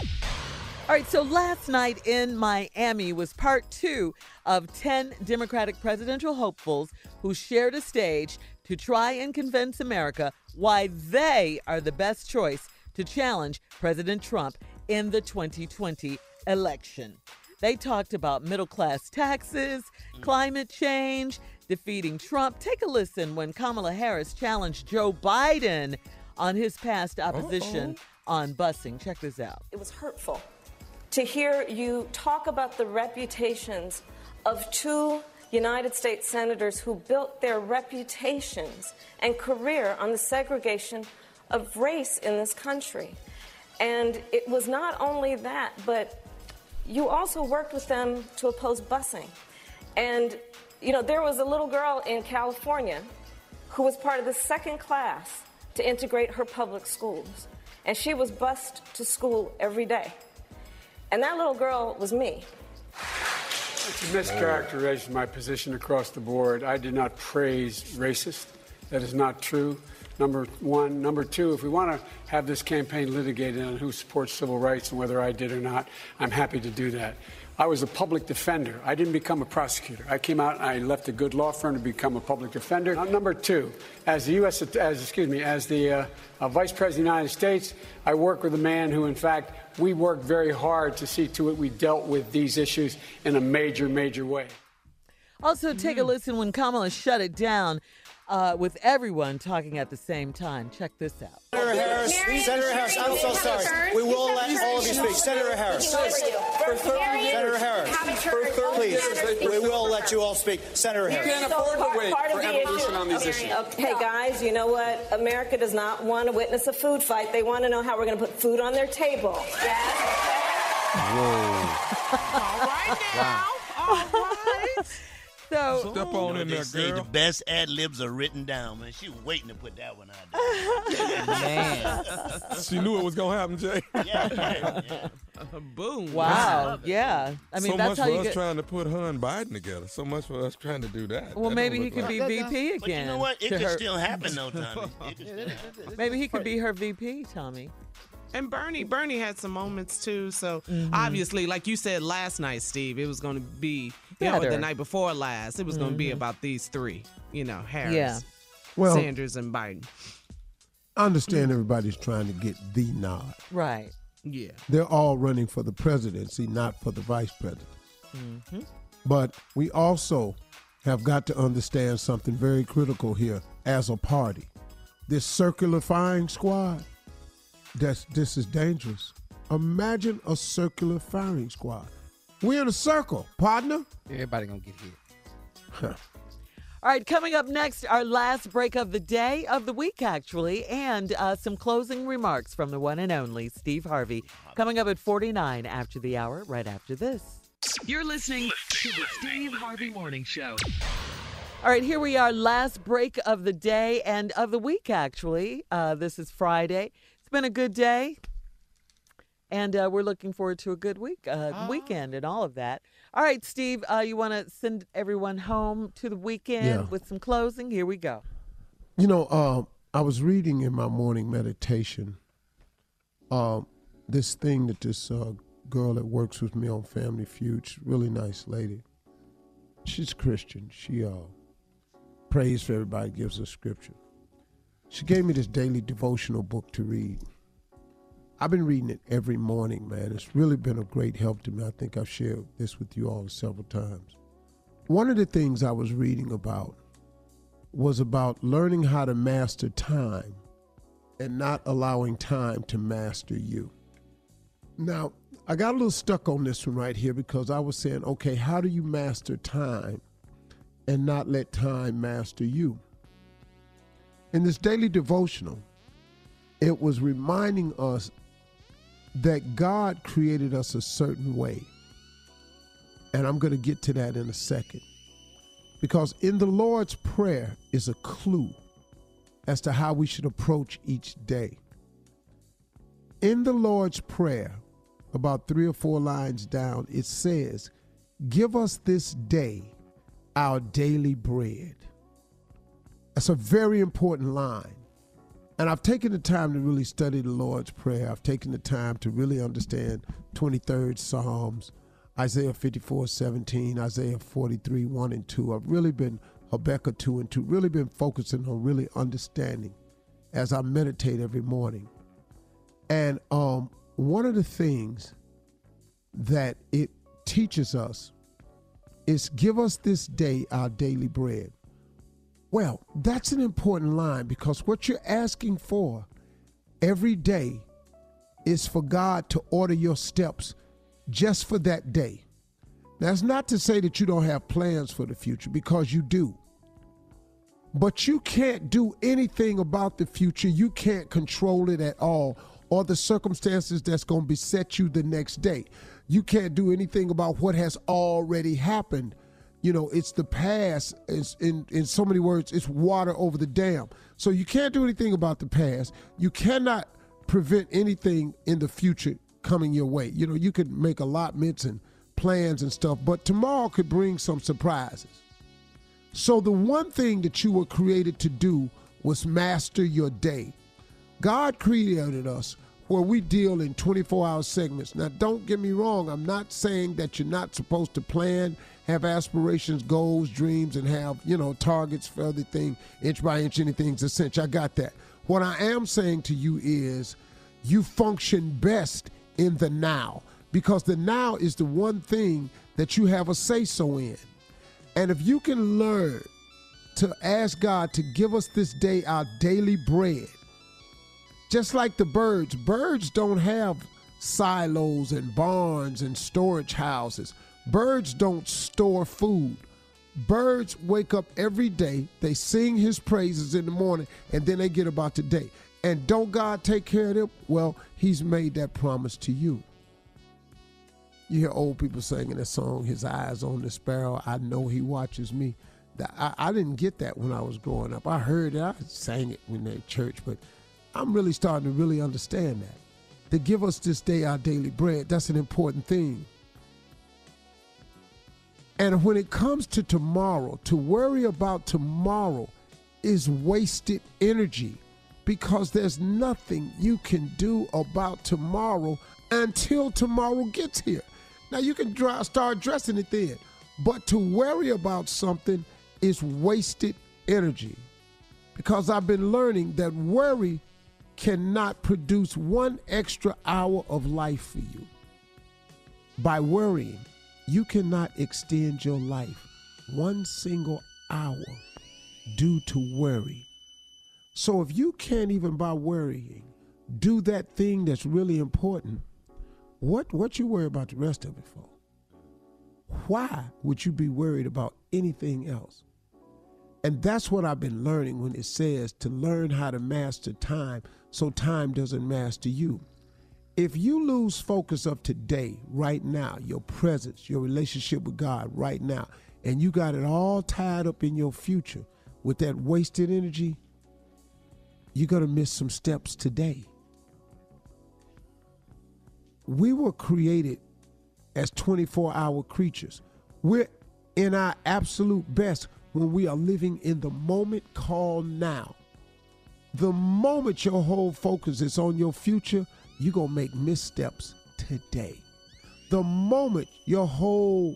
All right, so last night in Miami was part 2 of 10 Democratic presidential hopefuls who shared a stage to try and convince America why they are the best choice to challenge President Trump in the 2020 election. They talked about middle-class taxes, climate change, defeating Trump. Take a listen when Kamala Harris challenged Joe Biden on his past opposition on busing. Check this out. It was hurtful to hear you talk about the reputations of 2 United States senators who built their reputations and career on the segregation of race in this country. And it was not only that, but you also worked with them to oppose busing. And, you know, there was a little girl in California who was part of the second class to integrate her public schools. And she was bused to school every day. And that little girl was me. It's a mischaracterization of my position across the board. I did not praise racist. That is not true. Number one. Number two, if we want to have this campaign litigated on who supports civil rights and whether I did or not, I'm happy to do that. I was a public defender. I didn't become a prosecutor. I came out and I left a good law firm to become a public defender. Number two, as the Vice President of the United States, I work with a man who, in fact, we worked very hard to see to it we dealt with these issues in a major, major way. Also, take a listen when Kamala shut it down with everyone talking at the same time. Check this out. Senator Harris, I'm so sorry. We will let all of you speak. Senator Harris. Senator Harris. Please, we will let you all speak. Senator Harris. You can't afford to wait for evolution on these issues. Hey, guys, you know what? America does not want to witness a food fight. They want to know how we're going to put food on their table. All right now. All right. So, Step on in They there, say girl. the best ad-libs are written down, man. She was waiting to put that one out there. Man. She knew it was going to happen, Jay. Yeah. Boom. wow, yeah. I mean, so that's much how for you us get. trying to put her and Biden together. So much for us trying to do that. Well, That maybe don't he look could like- be VP again. But you know what? It to could her- still happen, though, Tommy. It could still happen. Maybe he could be her VP, Tommy. And Bernie had some moments too. So obviously, like you said last night, Steve, it was going to be, or Better. the night before last, it was going to be about these 3, Harris, Yeah. Well, Sanders, and Biden. I understand everybody's trying to get the nod. Right. Yeah. They're all running for the presidency, not for the vice president. Mm-hmm. But we also have got to understand something very critical here as a party. This circular firing squad, this is dangerous. Imagine a circular firing squad. We're in a circle, partner. Everybody gonna get hit. All right, coming up next, our last break of the day, of the week, actually, and some closing remarks from the one and only Steve Harvey. Coming up at 49 after the hour, right after this. You're listening to the Steve Harvey Morning Show. All right, here we are, last break of the day and of the week, actually. This is Friday. It's been a good day, and we're looking forward to a good weekend and all of that. All right, Steve, you want to send everyone home to the weekend with some closing? Here we go. You know, I was reading in my morning meditation this thing that this girl that works with me on Family Feud, she's a really nice lady. She's Christian. She prays for everybody, gives us scripture. She gave me this daily devotional book to read. I've been reading it every morning, man. It's really been a great help to me. I think I've shared this with you all several times. One of the things I was reading about was about learning how to master time and not allowing time to master you. Now, I got a little stuck on this one right here because I was saying, okay, how do you master time and not let time master you? In this daily devotional, it was reminding us that God created us a certain way. And I'm going to get to that in a second. Because in the Lord's Prayer is a clue as to how we should approach each day. In the Lord's Prayer, about 3 or 4 lines down, it says, "Give us this day our daily bread." That's a very important line. And I've taken the time to really study the Lord's Prayer. I've taken the time to really understand 23rd Psalms, Isaiah 54:17, Isaiah 43:1 and 2. I've really been Habakkuk 2 and 2, really been focusing on really understanding as I meditate every morning. And one of the things that it teaches us is give us this day our daily bread. Well, that's an important line because what you're asking for every day is for God to order your steps just for that day. That's not to say that you don't have plans for the future, because you do. But you can't do anything about the future. You can't control it at all, or the circumstances that's going to beset you the next day. You can't do anything about what has already happened. You know, it's the past. It's in so many words, it's water over the dam. So you can't do anything about the past. You cannot prevent anything in the future coming your way. You know, you could make allotments and plans and stuff, but tomorrow could bring some surprises. So the one thing that you were created to do was master your day. God created us where we deal in 24-hour segments. Now, don't get me wrong. I'm not saying that you're not supposed to plan, have aspirations, goals, dreams, and have, targets for everything, inch by inch, anything's a cinch. I got that. What I am saying to you is you function best in the now, because the now is the one thing that you have a say-so in. And if you can learn to ask God to give us this day our daily bread, just like the birds don't have silos and barns and storage houses. Birds don't store food. Birds wake up every day, they sing his praises in the morning, and then they get about the day. And don't God take care of them? Well, he's made that promise to you. You hear old people singing that song, "His eyes on the sparrow, I know he watches me." I didn't get that when I was growing up. I heard it, I sang it when they at church, but I'm really starting to really understand that. To give us this day our daily bread, that's an important thing. And when it comes to tomorrow, to worry about tomorrow is wasted energy, because there's nothing you can do about tomorrow until tomorrow gets here. Now, you can start addressing it then, but to worry about something is wasted energy, because I've been learning that worry cannot produce 1 extra hour of life for you. By worrying, you cannot extend your life 1 single hour due to worry. So if you can't even by worrying do that thing that's really important, what you worry about the rest of it for? Why would you be worried about anything else? And that's what I've been learning when it says to learn how to master time so time doesn't master you. If you lose focus of today, right now, your presence, your relationship with God right now, and you got it all tied up in your future with that wasted energy, you're going to miss some steps today. We were created as 24-hour creatures. We're in our absolute best when we are living in the moment called now. The moment your whole focus is on your future, you're going to make missteps today. The moment your whole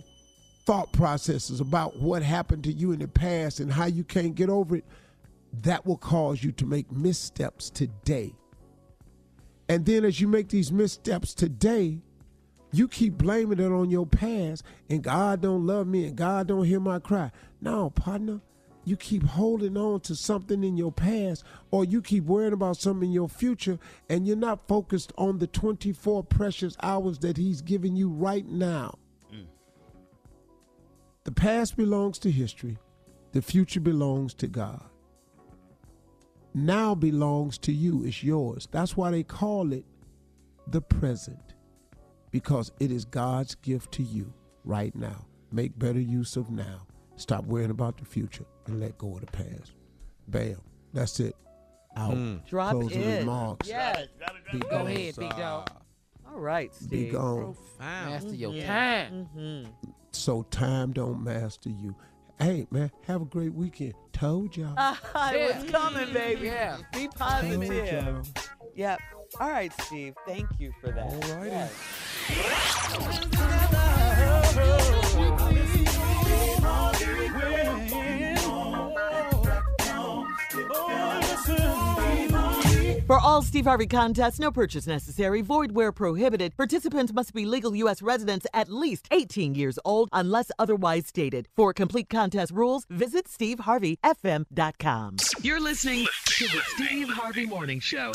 thought process is about what happened to you in the past and how you can't get over it, that will cause you to make missteps today. And then as you make these missteps today, you keep blaming it on your past and God don't love me and God don't hear my cry. No, partner, you keep holding on to something in your past or you keep worrying about something in your future and you're not focused on the 24 precious hours that he's giving you right now. The past belongs to history. The future belongs to God. Now belongs to you. It's yours. That's why they call it the present, because it is God's gift to you right now. Make better use of now. Stop worrying about the future and let go of the past. Bam. That's it. Out. Drop Closing it. remarks. Yes. Be Go gone. ahead, big dog. All right, Steve. Be gone. Master your time. So time don't master you. Hey, man, have a great weekend. Told y'all. It was coming, baby. Yeah. Be Told positive. y'all. Yep. All right, Steve. Thank you for that. All righty. Yes. For all Steve Harvey contests, no purchase necessary, void where prohibited. Participants must be legal U.S. residents at least 18 years old unless otherwise stated. For complete contest rules, visit SteveHarveyFM.com. You're listening to the Steve Harvey Morning Show.